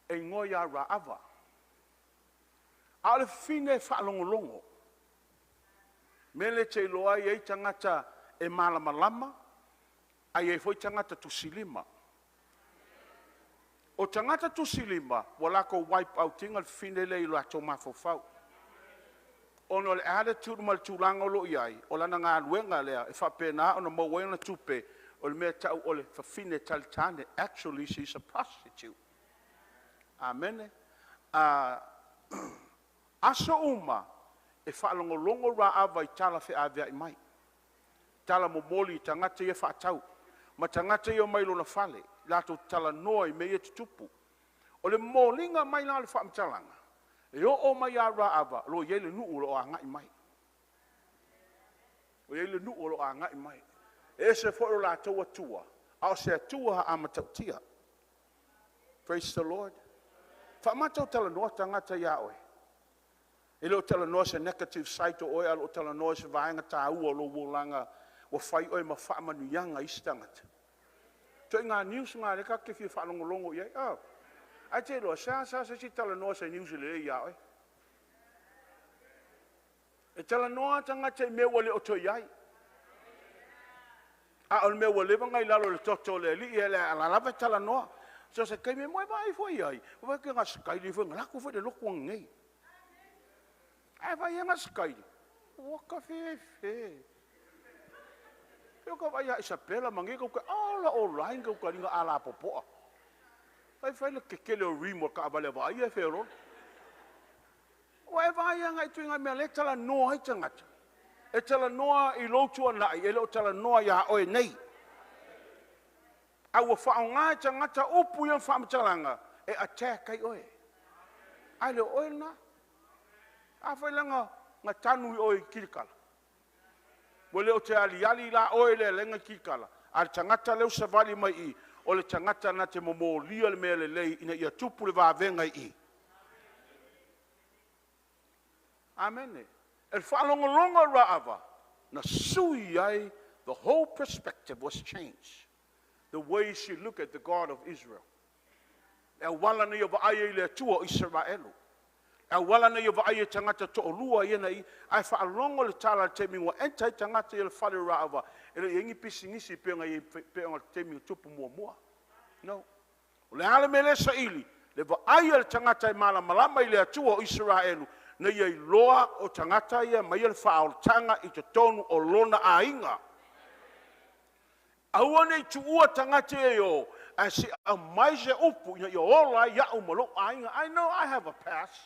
E ngoia raava. A le fine whaalongolongo. Mele te loa I tangata e malamalama. Ai e foi tangata tusilima. O tangata tusilima, wala ko wipe out tinga le fine le ilo ato mafofau. Ono le attitude mal tulanga lo iai. O lana ngā luenga lea. E whapena ono mawena tupe. O le mea tau o le whawhine talitane. Actually, she's a prostitute. Amen. Aso uma e whaalongolongo ra awa I tala whi awea I mai. Tala momoli I tangata I whaatau. Ma tangata I o mailo na whale. Lato tala noa I mea tutupu. O le molinga mai la le whaamtalanga. E o mai a ra awa. Lo yele nuu lo a ngai mai. O yele nuu lo a ngai mai. E se foro la toa tua. Ao se tua ha amatautia. Praise the Lord. Whaamatau tala noa tangata ia oe. E leo tala noa se negative side o oe, alo tala noa se vaenga tā ua lo wolanga, wa whai oe ma whaamanu yanga I stangata. To ngā news ngā reka ke whia whaalongolongo iai, ai te roa, sa si tala noa se news le ia oe. E tala noa tangata I mea wale o to iai. A o mea wale wangai lalo le toto le li, e le alalawe tala noa. So se kai me moe vai fo iai, wa ke ngā skai li fo ngalaku fo de loko ngei. Ai vai nga skai. Waka fe. Yo ka vai Isabella mangi ko ka ala online ko ka ringa ala popo. Ai le kekele o rimo ka vale vai e fero. Wa vai nga I tuinga me le tala noa I tangata. E tala noa I lotu ana I lo tala noa ya oe nei. A wa whaonga tangata upu yang whaamtalanga e attack ai oe. Ai le oe na. A whailanga ngā tanu I oe kirikala. Wale o te ali la oe le lenga kirikala. A le tangata leo savali mai I. O le tangata na te momo lia le mea le lei ina ia tupu le vāvenga I. Amen. E whaalongolonga rāava. Na sui ai, the whole perspective was changed. The way she looked at the God of Israel. E wala na ia vaai le tua o Israelu. E wala na ia vaai tangata to olua iena I. Ai whaalongo le tala te mingo entai tangata I le whale rāava. E le ingi pisingisi peonga te mingo tupu mua. No. O le ale me le saili. Le vaai le tangata I malama I le tua o Israelu. Na ia I loa o tangata ia mai le whaaotanga I te tonu o lona a inga. Aua nei tuua tangata e o, a si a maise upu, ia ola ia umalo a inga. I know I have a past.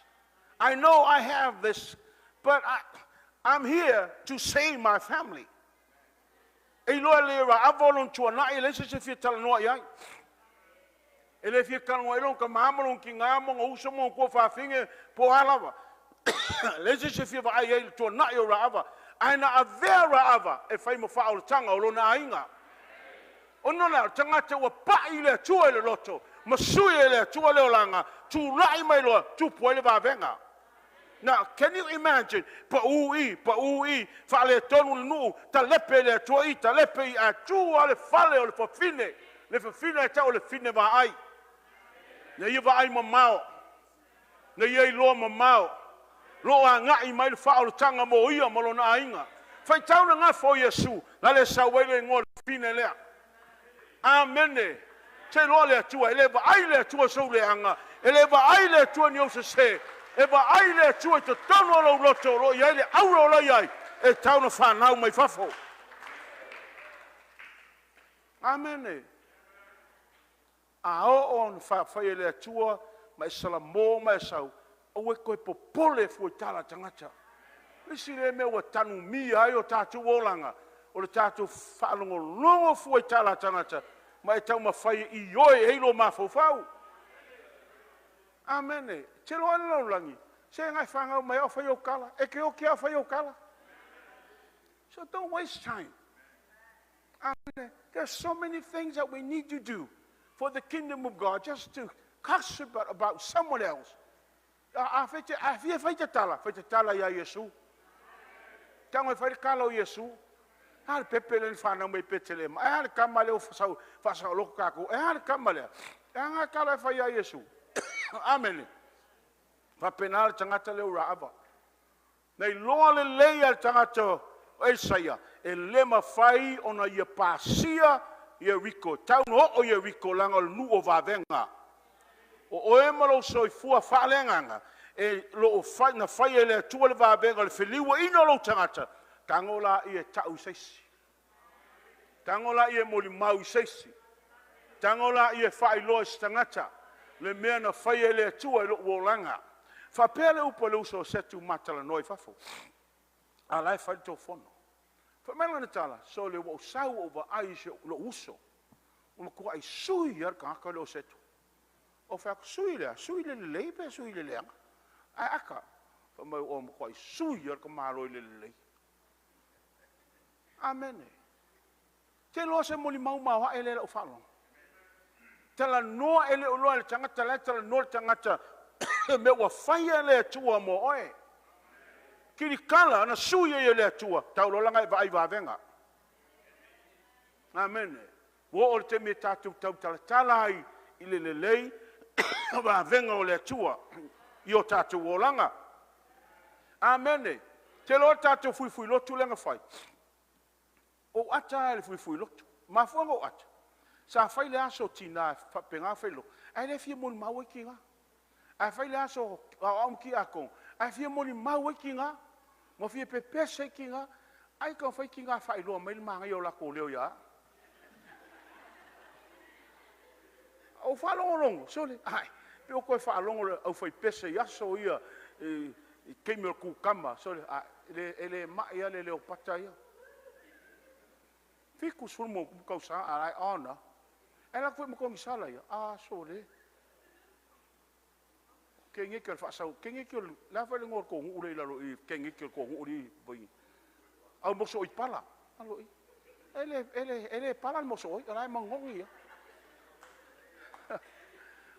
I know I have this, but I'm here to save my family. E loa le ra avolon tua na e lese se fia tala noa iai. E le fia kalonga ilong ka maamolong ki ngāmo ngā usamong kua whawhinge po halawa. Lese se fia wa ai e tua na i o ra ava. Aina a vea ra ava e whai mo wha o tanga o lona a inga. Ono na tangata ua pai le tua le loto. Masui le tua le olanga. Tu rai mai loa, tu poe le vavenga. Now, can you imagine? Paui, fale tonu le nu, ta lepe le tuai, ta lepe I a tua le fale o le fafine. Le fafine ta o le fine va ai. Na ia va ai mamao. Na ia I loa mamao. Loa ngai mai le fao le tanga mo ia mo lona ainga. Fai tau na ngā fo Yesu, la le sa wele ngō le fine lea. Amene. Te loa le atua, ele va ai le atua sou le anga. Ele va ai le atua ni o se. E va ai le atua te tano lo loto, lo iai le aura o lai ai. E tau na whanau mai fafo. Amene. A o on whawhai le atua, mai salamo mai sau. O e koe popole fui tala tangata. Isi le me wa tanu mi ai o tātou olanga. O le tātou whaalongo longo fui tala tangata. Mai tau ma whai I oe heilo ma fau. Amene. Te loa le laulangi. Se ngai whangau mai au whai o kala. E ke o ke au whai o kala. So don't waste time. Amene. There's so many things that we need to do for the kingdom of God. Just to cuss about someone else. A fia whai te tala ia Yesu. Tango whai kala o Yesu. Hale pepe le whanau mai petele ma. E hale kama leo whasau loko kako. E hale kama leo. E hanga kala whai ia Yesu. Amen. Whapena le tangata leo raava. Nei loa le leia le tangata o Esaia. E lema whai ona ia pasia ia riko. Tau no o ia riko langa le nu o vavenga. O e malo soi fua whaalenganga. E lo o whai na whai e le atua le vavenga le whiliwa ino lo tangata. Tangola I e tau seisi. Tangola I e moli mau seisi. Tangola I e whai loa stangata. Le mea na whai e le atua e lo uolanga. Whapea le upa le uso o setu matala noi fafo. A lai whai tō whono. Whamela na tala, so le wau sau o wa ai se lo uso. O kua ai sui ar ka haka le o setu. O whaka sui le leipe, sui le leanga. Ai aka. Whamai o kua ai sui ar ka maroi le lei. Amene. Te loa se moli mau ha ele o whalong. Tala noa ele o loa le tangata le tala noa le tangata me wa whaia le atua mo oe. Kiri kala na sui e le atua. Tau lolanga e vai vavenga. Amene. Wo o te me tātou tau tala ai I le lei vavenga o le atua. I o tātou olanga. Amene. Te loa tātou fui lotu lenga whai. O ata le fui lotu. Mafuanga o ata. Sa whai le aso tina penga whailo. Ai le fia moli mau e ki nga. Ai whai le aso au ki akong. Ai fia moli mau e ki nga. Mo fia pepese ki nga. Ai ka whai ki nga whai loa mai le manga I o lako leo ya. O whalongo longo. Sole, ai. Pe o koe whalongo au whai pese yaso ia. Keimel kukama. Sole, ele mai ale leo pata ia. Fiku sulmo kau sa ai ona. Ela foi mo kong sala ia. Sole. Kenge ke fa sa kenge ke la fa le ngor ko ure la lo I kenge ke ko uri boi. Au mo so I pala. Alo I. Ele pala mo so I ai mangongi ia.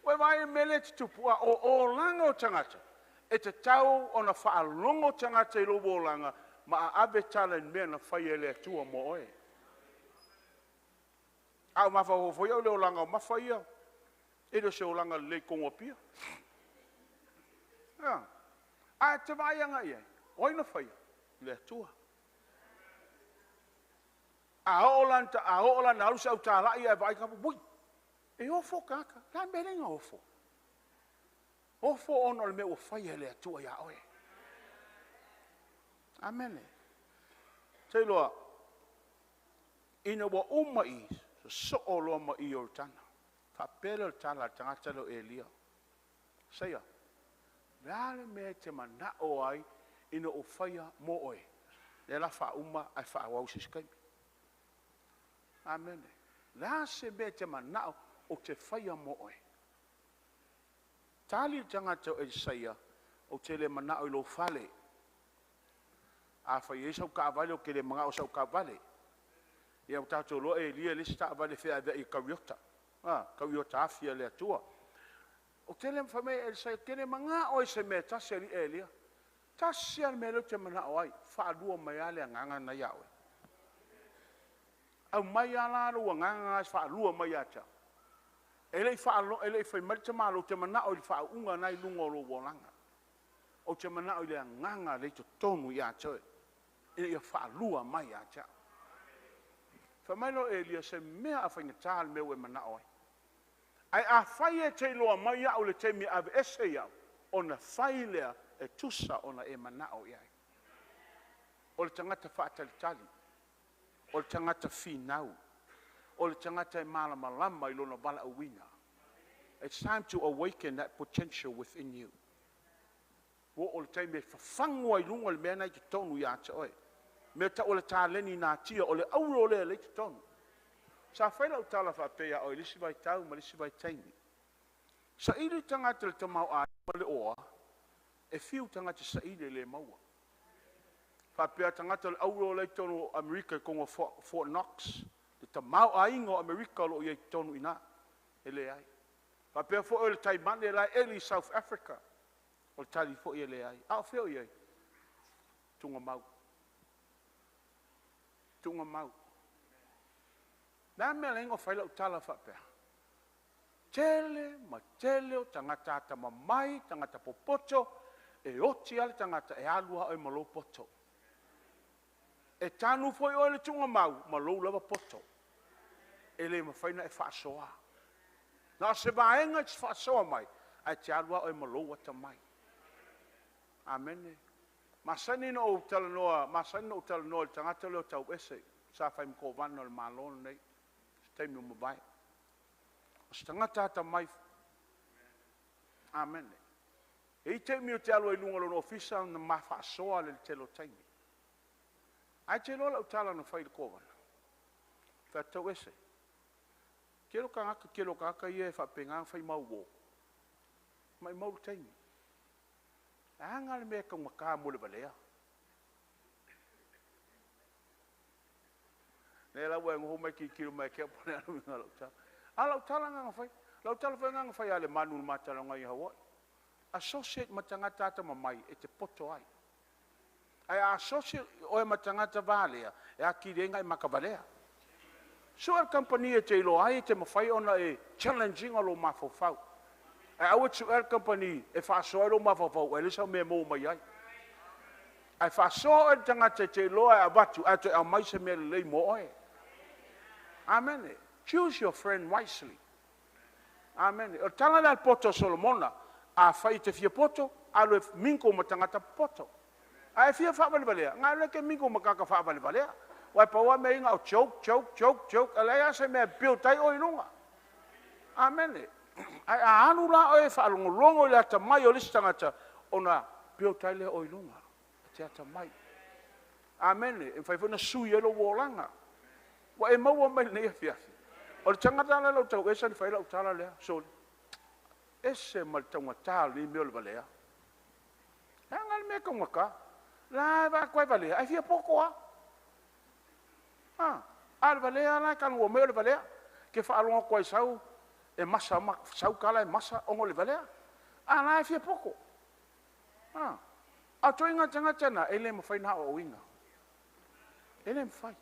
We vai mele tu pua o langa o tangata. E te tau ona fa longo tangata I lo bolanga ma abe challenge me na fa ele tu mo oe. Au mafa o foi o le langa mafa ia. E do se o langa le kongo pia. A te vai anga ia. Oi na fai. Le tua. A olanta alusa au tala ia vai ka bui. E ofo kaka. La merenga ofo. Ofo ono le me o fai le tua ia oe. Amen. Te loa. Ina wa umai. So olo ma I o tana. Fa pelo tana tangata lo Elia. Saya. Lale me te mana o ai ina o faia mo oe. Le la fa uma ai fa wa usiskai. Amen. La se me te mana o te faia mo oe. Tali tangata o Esaia o te le mana o lo fale. A fa yesa ka vale o ke le manga o sa ka vale. Ia o tātou loa e lia lista avale whea vea I kawiota. Kawiota afia lea tua. O tele mwhame e sa kene manga o se me tase li e lia. Tasia me lo te mana ai, whaalua mai ale a nganga na iawe. Au mai ala ro nganga whaalua mai ata. Ele whai marita malo te mana o le whaunga nai lunga o lo wolanga. O te mana o le nganga le to tonu i ata. Ele ia whaalua mai ata. Whamailo Elia se mea a whaingatā me ue mana oi. Ai a whai e te loa mai au le te mi ave ese iau. O na whai lea e tusa o na e mana o iai. O le tangata whaatalitali. O le tangata whinau. O le tangata e malamalama I lona wala uwina. It's time to awaken that potential within you. Wo o le te me whawhangua I lunga le mea nei te tonu i ata oi. Me ta o le tāleni nā tia, o le auro o le te tonu. Sa whaila o tala whapea o lisi vai tau, ma lisi vai taimi. Sa ili tangata le tamau a ma le oa, e fiu tangata sa ili le maua. Whapea tangata le auro o le tonu Amerika kongo Fort Knox, le tamau a ingo Amerika lo i tonu ina, e le ai. Whapea fo o le taimane lai eli South Africa, o le tali fo i le ai. Ao feo i ai, tunga mau. Tunga mau. Nā mea lengo whaila o tala whapea. Tele, ma tele o tangata ata mamai, tangata popoto, e oti ale tangata e alua o malo poto. E tanu foi o le tunga mau, malo lava poto. E le mawhaina e whaasoa. Nā se vaenga e whaasoa mai, ai te alua o malo wata mai. Amen. Masani no o talanoa, masani no o talanoa, tangata leo tau ese, sa whai mko vana le malona nei, taimi o mabai. O se tangata ata mai, amen. E taimi o te alo I lunga lono ofisa na mawha soa le te lo taimi. Ai te lola o tala no whai le kovana. Wha tau ese. Kelo kangaka ie whapengang whai mau wo. Mai mau taimi. Anga le mea ka maka mo le balea. Ne la wa ngo mai ki kilo mai ke pona no nga lo ta. Ala tala nga fai. Lo tala fa nga fai ale manu mata nga I Hawaii. Associate matangata ta mamai e te poto ai. Ai associate o e matangata valea e a ki renga I makavalea. So al company e te lo ai te mafai ona e challenging alo mafofau. I would to our company if I saw it my for well so me mo mai ai. If I saw it tangata te loa abatu atu al mai se me le mo oi. Amen. Choose your friend wisely. Amen. O tanga dal poto Solomona a fai te fia poto alo minko matangata poto. Ai fia fa vale vale. Nga le ke minko makaka fa vale vale. Wai pa wa me nga choke. Ala se me build tai oi lunga. Amen. Ai anu la o e whaalongolongo le ata mai o lisi tangata o na pio taile o ilunga. Te ata mai. Amen. E whaifuna sui elo wolanga. Wa e maua mai nei fiafi. O le tangata la lau tau esa ni whaila utala lea. So, ese mal tangata li meo le valea. E angal mea kongaka. La va koe valea. Ai fia poko a. A le valea la kanua meo le valea. Ke whaalonga koe sau. E masa sau kala e masa ongo le valea. Ana e fia poko. A toinga tangata ele mawhai na o inga. Ele mawhai.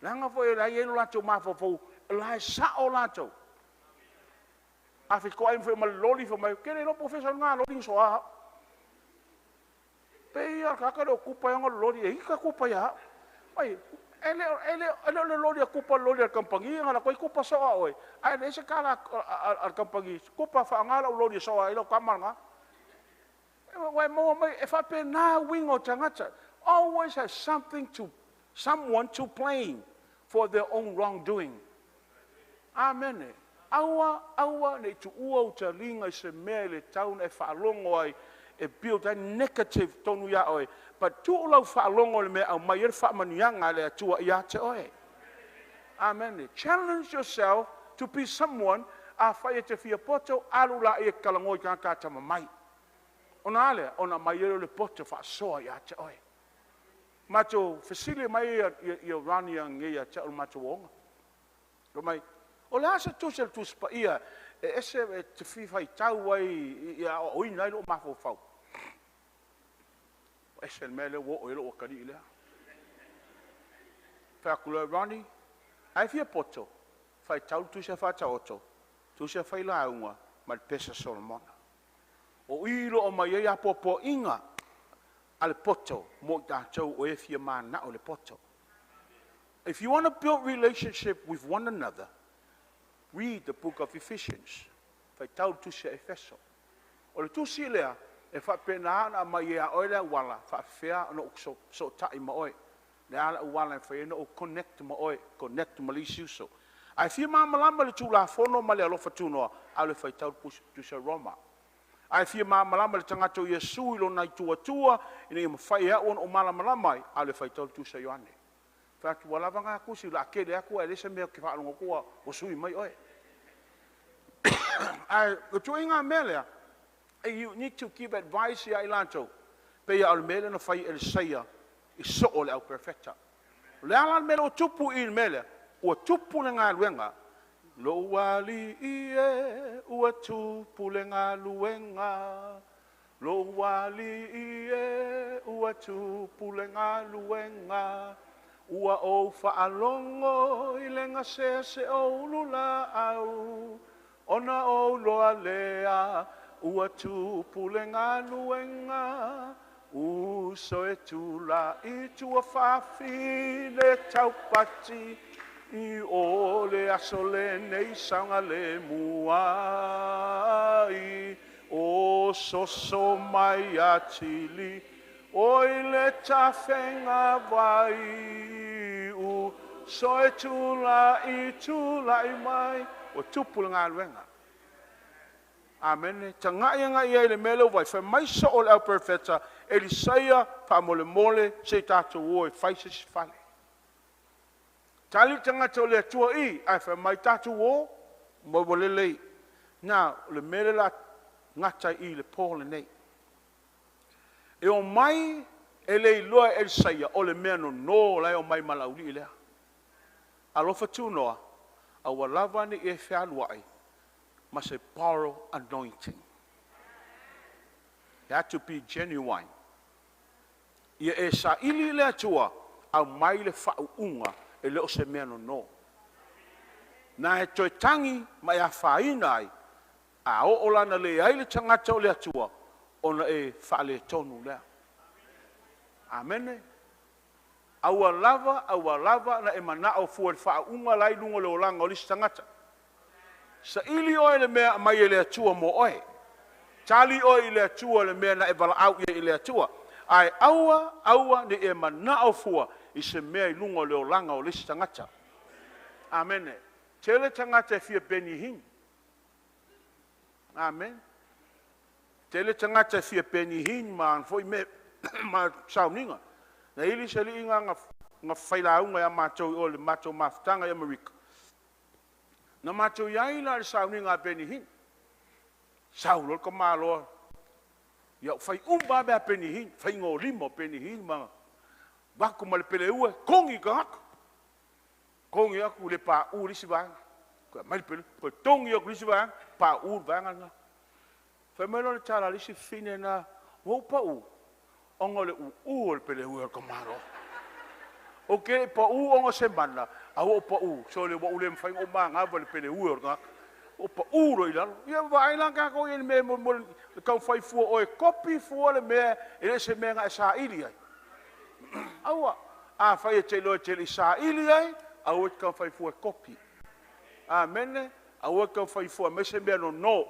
Langa fo e lai elu lato mafofo, lai sa o lato. A fi koa imfo ma loli fo mai, kere no professor nga loli so a. Pe ia kaka do kupa yang loli e ika kupa ya. Mai ele loli a kupa loli al kampangi nga la koi kupa so a oi. Ai le se kala al kampangi, kupa fa nga la loli so a ilo kamar nga. Wai mo mai e fa pe na wingo tangata. Always has someone to blame for their own wrongdoing. Amen. Aua ne tu ua uta ringa se mea le taun e whaalongo ai e build a negative tonu ia oi. But tu ulau whaalongo le mea au mai e whaamanianga le atua ia te oi. Amen. Challenge yourself to be someone a whai e te fia poto alula e kalangoi kākata mamai. Ona ale, ona mai e le poto whaasoa ia te oi. Mato fasile mai ia rani ang ia te mato wonga. Lo mai o le asa tusel tuspa ia ese te fifa I tau ai ia o ina lo mafo fau. Esel mele wo oilo o kari ilea. Whakula rani, ai fia poto, whai tau tu se whata oto, tu se whai launga, ma pesa Solomona. O ilo o mai ea popo inga, ale poto, mo tātou o e fia mana o le poto. If you want to build relationship with one another, read the book of Ephesians. Whai tau tu se Efeso. O le tu si lea, e whapena ana mai ea oile wala, whawhea ana so tai ma oi. Le ala wala e whaena o connect ma oi, connect ma li siuso. Ai fia malama le tu la fono ma le alofa tunoa, au le whai tau tu se Roma. Ai fia malama le tangata o Yesu ilo nai tua, ina i mawhai ea o malama au le whai tau tu se Ioane. Whaki walawa ngā kusi, la kele aku e lesa mea ki whaalonga kua o sui mai oi. Ai, o tu inga melea, you need to give advice ya ilanto. Pe ya almele na fai 𝐸𝐴 I so ole au perfecta. Le ala mele o tupu I mele, o tupu le ngā luenga. Lo wali ie, ua tupu le ngā luenga. Lo wali ie, ua tupu le ngā luenga. Ua o whaalongo I le ngā se o lula au. Ona o loa lea, ua tupu le ngā luenga. Uso e tula I tua whawhi le taupati. I o le aso le nei sanga le muai. O soso mai atili. Oi le tawhenga vai. Uso e tula I mai. O tupu le ngā luenga. Amen. Tanga ia le mele vai fa mai so o le perfecta 𝐸𝐴 pa mole se tātou o e whaise si whale. Tali tanga tau le atua I ai fa mai tātou o mo wale lei. Nā le mele la ngata I le pōle nei. E o mai e lei loa 𝐸𝐴 o le mea no lai o mai malauli I lea. Alofa tūnoa a walawa ni e whialuai must borrow anointing. You have to be genuine. Ia e sa ili le atua au mai le whauunga e leo se mea no. Na e toi tangi mai a whaina ai, a o olana le ai le tangata o le atua, ona e whaale tonu lea. Amene. Aua lava na e mana o fua le whauunga lai lunga le olanga o lisi tangata. Sa ili oe le mea mai e le atua mo oe. Tali oe I le atua le mea na e wala au I le atua. Ai aua ni e mana o fua I se mea I lunga le olanga o lisi tangata. Amen. Tele tangata e fia beni hin. Amen. Tele tangata e fia beni hin ma foi me ma sauninga. Na ili se li inga nga whailaunga ya mātou o le mātou mafutanga ya Marika. Na mātou iai la le sauninga beni hin. Saulo ka māloa. Ia whai umba mea beni hin. Whai ngō limo beni hin mga. Wako ma le pele ue. Kongi ka haka. Kongi aku le pā u lisi vanga. Kua mai le pele. Kua tongi aku lisi vanga. Pā u vanga nga. Whai mai le tala lisi fine na. Wau pa u. Onga le u le pele ue ka māloa. O ke pa u onga se mana. A o pa u. So le wau le mwhai o maa ngāwa le pele ue ka haka. O pa uro I lalo. Ia vai lang ka ko in me mo le kau fai fua o e kopi fua le mea e le se mea e sa ili ai. Aua. A fai e te loe te li sa ili ai. Aua te kau fai fua e kopi. Amene. Aua kau fai fua me se mea no.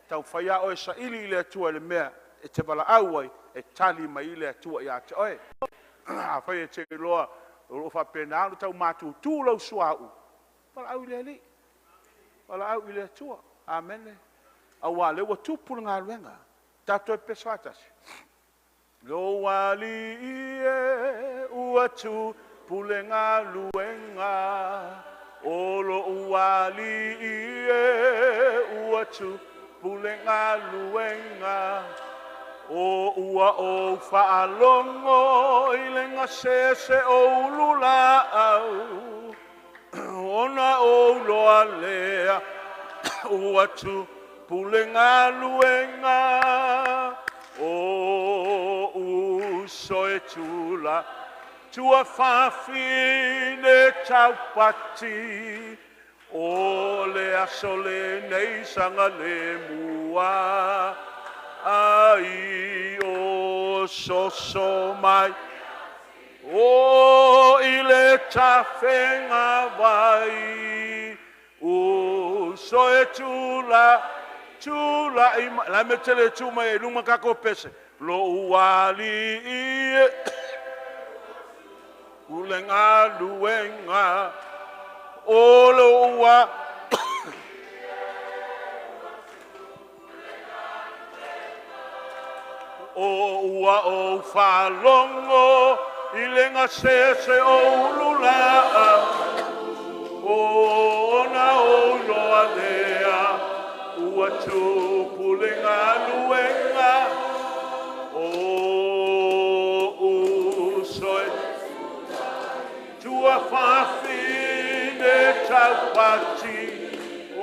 Tau fai a o e sa ili I le atua le mea e te wala au ai e tali mai I le atua I a te oe. A fai e te loa o fa pena anu tau mātu tūlau suau. Wala au le li. Wala au I le atua. Amene. Awa le wa tupu ngā luenga. Tato e peswatas. Lo wali ie ua tupu le ngā luenga. Olo wali ie ua tupu le ngā luenga. O ua o whaalongo I le ngā se o lula au. Ona o loa lea ua tupu le ngā luenga. O soe tula, tua whawhine taupati, o le aso le nei sanga le mua, ai o soso mai, o ile tawhenga vai, o soe tula, tula ima, la me tele tuma e luma kako pese, lo uali ie, ulenga luenga, o lo ua, o ua o whalongo, ilenga se o lula, o na o loa lea, ua tupu lenga luenga, o usoe, tua whawhine taupati,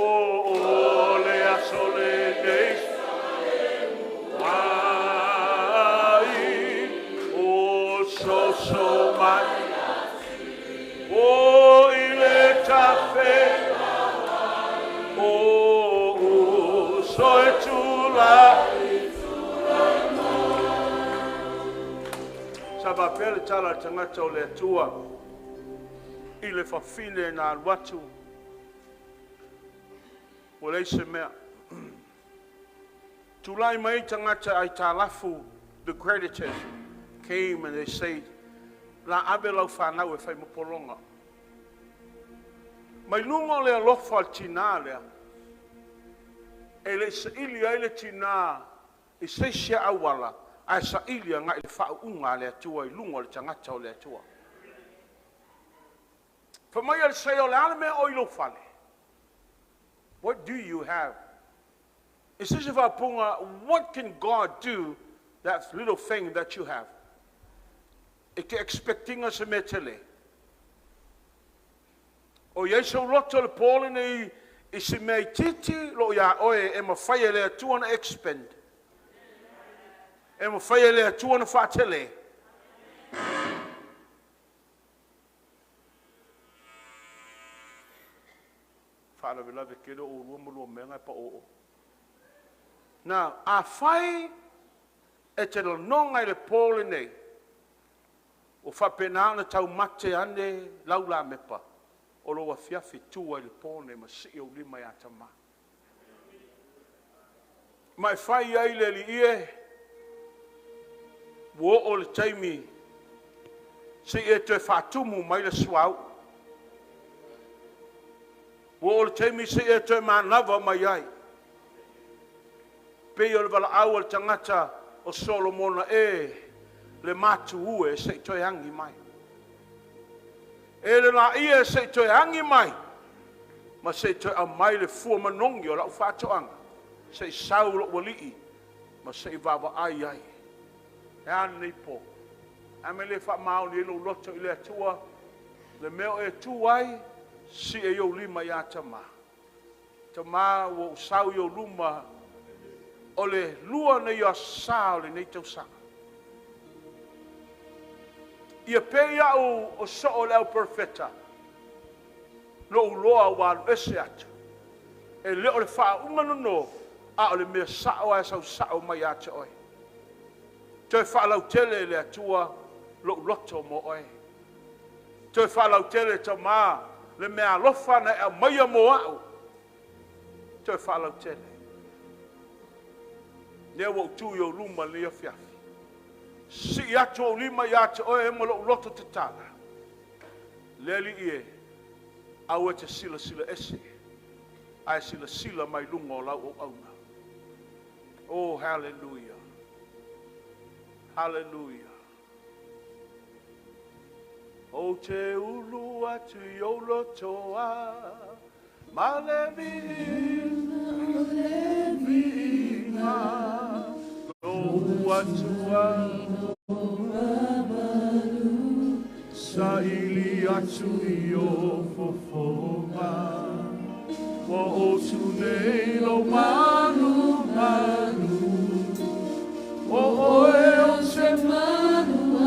o lea sole neis, so mai o ile tafe o so tula saba pele tala tangata o le tua ile fafine na watu o le se mea tulai mai tangata ai talafu the creditors came and they said, la abelau whanau e whai mapolonga. Mai lungo lea lofa al tina lea. E le sa ili ai le tina i seisia awala ai sa ili nga i whau unga lea tua i lungo le tangata o lea tua. Whamai al say o le alame o ilo whale. What do you have? Is this if punga, what can God do that little thing that you have? Ike expecting us a metele. O yeso loto le pole nei isi mei titi lo ya oe e ma whaia lea tuana expend. E ma whaia lea tuana whaatele. Whaala vila ve kere o ruamulu o menga pa o. Now, a whai e te nonga le pole nei. O whapena na tau mate ane laula mepa. O loa fiafi tua i le pone ma si o lima i atama. Mai whai ai le li ie. Wo o le taimi. Si e te whatumu mai le suau. Wo o le taimi si e te manava mai ai. Pei o le wala au al tangata o Solomona le matu ue se toi hangi mai. E le la ia se toi hangi mai. Ma se toi a mai le fua manongi o lau whatoanga. Se sau lo walii. Ma se wawa ai ai. E ane nei po. Ame le wha mao ni ilo loto i le atua. Le meo e tu ai. Si e yo lima i atama. Tama wo sau yo luma. O le lua ne yo sao le nei tau sanga. Ia peia o so o leo perfeta. Lo uloa walu ese atu. E leo le wha umano no. A o le mea sao a sau sao mai ate oi. Toi wha lau tele le atua lo loto mo oi. Toi wha lau tele ta maa le mea lofa na e maia mo au. Toi wha lau tele. Nea wau tu yo luma lea fiafi. Si atu o lima i ate oe emo lo loto te tala. Leli ie, au e te sila sila ese. Ai sila sila mai lunga o lau o auna. Oh, hallelujah. Hallelujah. O te ulu atu i o lotoa. Ma le vina. O atua. Sa ili atu i o fofonga. Wa o tunei lo manu manu. O oe o se manu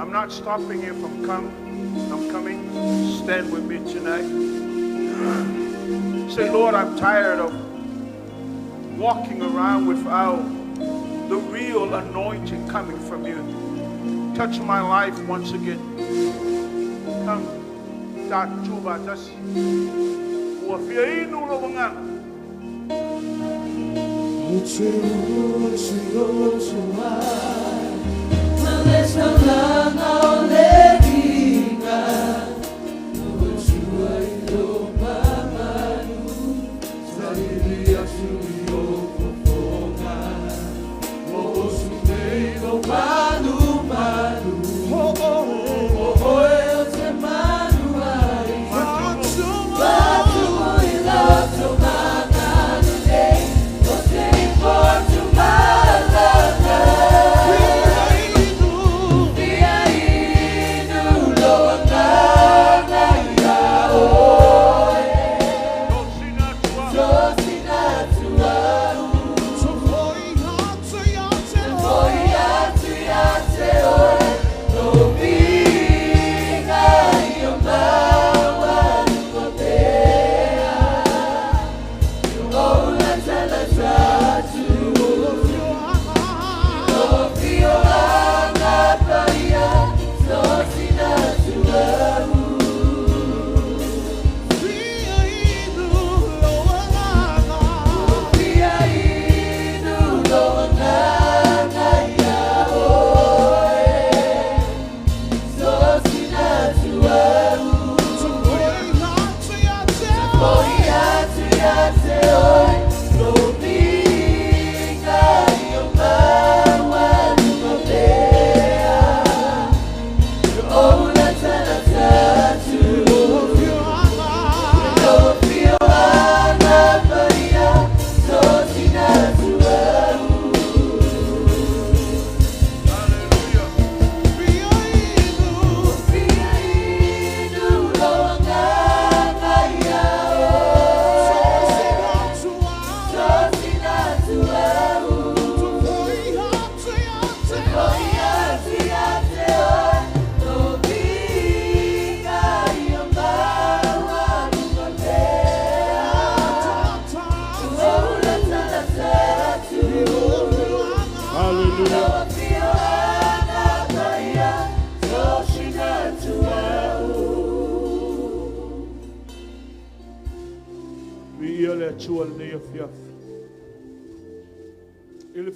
I'm not stopping you from coming. Stand with me tonight. Say, Lord, I'm tired of walking around without the real anointing coming from you. Touch my life once again. Come.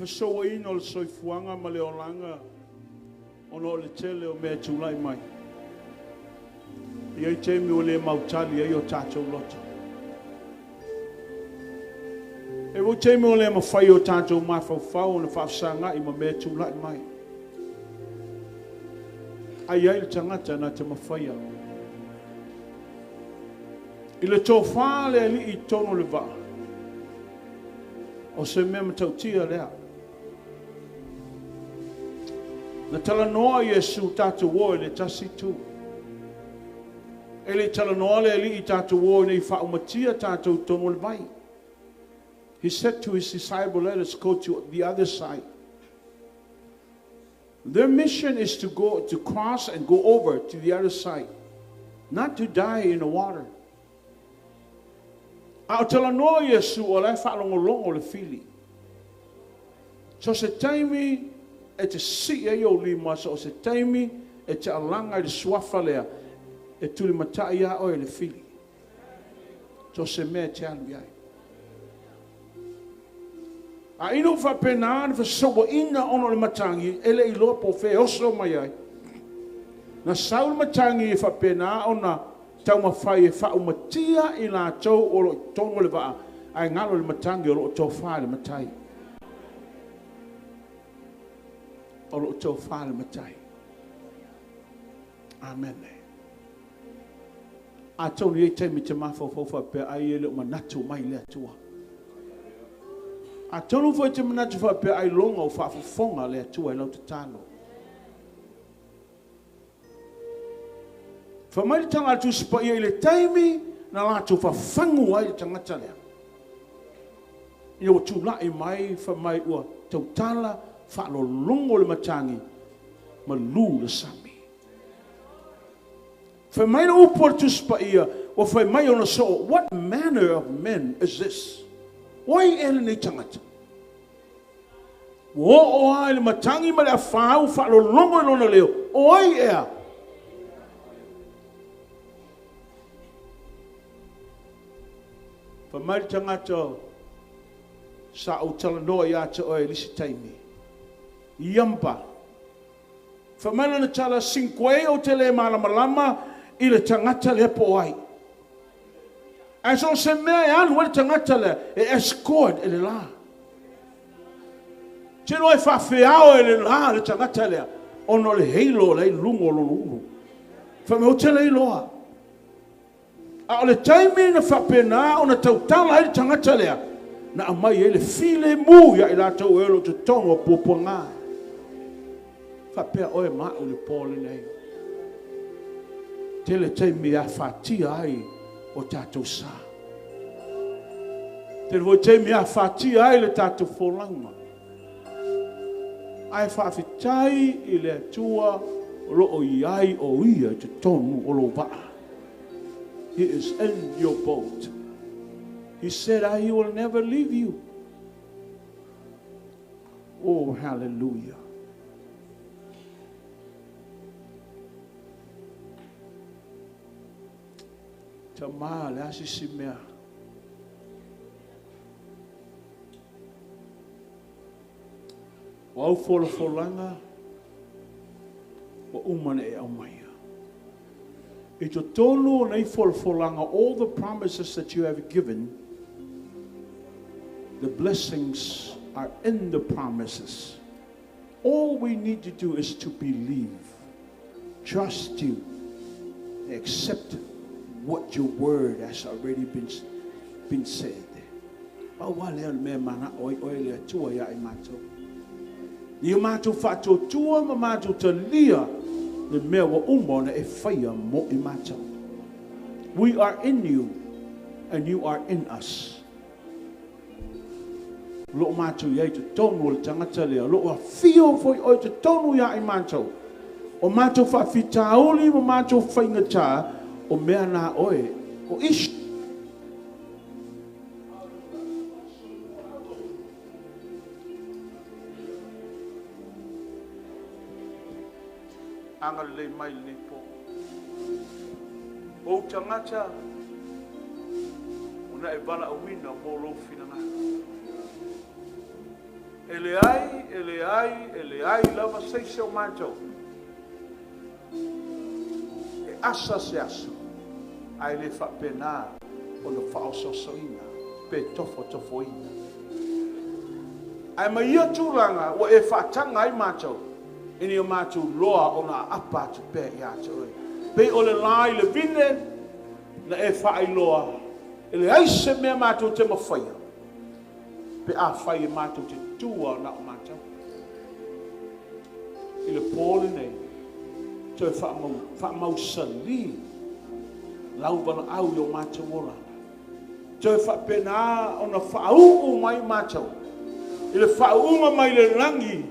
𝐸𝐿ɪ soifuanga ma le olanga ono le tele o me tulai mai. Ia te mi o le mautali ai o tātou loto. E wo te mi o le mawhai o tātou mawhauwhau o na whawsanga i ma me tulai mai. Ai ai le tangata na te mawhai au. I le tō whā le ali i tono le wā. O se mea matautia lea. Na tala noa Yesu tātou woi le tasi tū. E le tala noa le ali i tātou woi nei whaumatia tātou tono le vai. He said to his disciple, let us go to the other side. Their mission is to cross and go over to the other side, not to die in the water. A o tala noa Yesu o lai whaalongolongo le fili. So se taimi e te si e o lima, so se taimi e te alanga i le suafa lea e tuli matai a o e le fili. So se mea te alu iai. A ino whapena ni whasoa ina ono le matangi ele i loa po whea oso mai ai. Na saul matangi e whapena ona tau mawhai e whau matia i la tau o lo tongo le waa ai ngalo le matangi o lo tau whae le matai. O lo tau whae le matai. Amen. A tau ni e teimi te mawhau pe ai e le manatu mai le atua. A tonu foi te manatu pe ai longa o whaafafonga le atua e lau te tano. Whamai tanga atu sipa ia i le taimi na lātou whafangu ai le tangata lea. Ia o tūlai mai whamai ua tautala whaalolongo le matangi ma lū le sami. Whamai na upo atu sipa ia o whamai ona so, what manner of men is this? Wai ele nei tangata? O ai le matangi ma le a whāu whaalolongo i lona leo. O ai ea. Whamai tangata sa o tala noa i ata o e lisi taimi. Iampa. Whamai na tala 5 o te le malamalama i le tangata le po ai. A so se mea e anu le tangata le e escort e le la. Tino e whawhiao e le la le tangata le ono le heilo le lungo lo unu. Whamai o te le iloa. A o le taimi na whapena o na tautala i tangata lea na amai e le file mu ia i lātou e lo te tono o pōponga. Whapea oe maa o le pōle nei. Te le taimi a whatia ai o tātou sā. Te le taimi a whatia ai le tātou wholanga. Ai whawhitai i le atua o lo o iai o ia te tonu o lo waa. He is in your boat. He said, He will never leave you. Oh, hallelujah. Tamale asisimea. Wau folanga wa umane e amaya. I to tonu nei folanga, all the promises that you have given, the blessings are in the promises. All we need to do is to believe, trust you, accept what your word has already been said. Ba wale me mana oi le tua ya imato. Ni mato fato tua ma mato te lia. The mewa umona e faya mo imata. We are in you, and you are in us. Lo mato ya te tonu le tangata lea. Lo a fio foi o te tonu ya imato. O mato fa fitauli mo mato faingata o mea na oe o ish. Angal le mai le po. O tangata una e bala wina mo lo finanga. Ele ai lava sei seu mato. E asa se asa. Ai le fa pena o no fa so soina pe tofoina. Ai mai tulanga o e fa tanga ai mato. Ini o mātou loa o nā apa tu pē i ātou e. Pei o le lai le vine na e whaai loa. E le aise mea mātou te mawhaia. Pe a whai e mātou te tua na o mātou. I le pōle nei. Te whaamau sali. Lau bana au i o mātou ora. Te whaapena o na whaau o mai mātou. I le whaunga mai le rangi.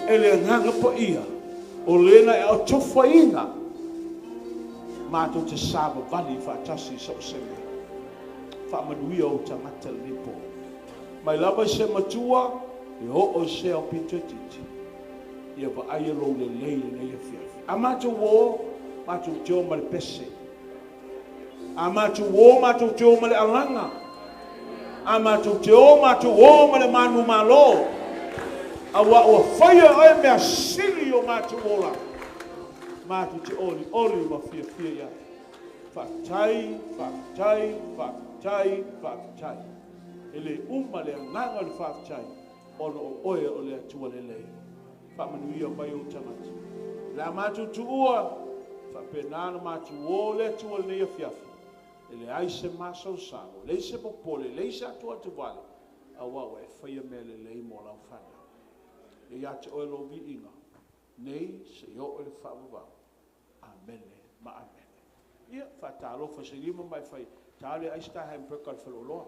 ele nganga po ia o lena e o tofa inga mātou te sāba vali whātasi sa o seme whamanuia o tangata lipo mai lava se matua e o se o pito titi ia wa aia lo le leile nei a fiafi a mātou wō mātou te o male pese a mātou wō mātou te o male alanga a mātou te o mātou wō male manu malo a wa o whaia oe mea sili o mātou ola mātou te oli ma fia ia whaktai ele uma le nganga le whaktai ono o oe o le atua le lei whamanuia mai o tangata la mātou tuua whapenana mātou o le atua le nei a fiafi ele ai se masau sango le se popole le se atua te vale a wawa e whaia mea le lei mo lau whana e ate oe lo vi inga nei se o le whaavavau amene ma amene ia whatalo fa se lima mai whai tale aista hae mpeka le whaloloa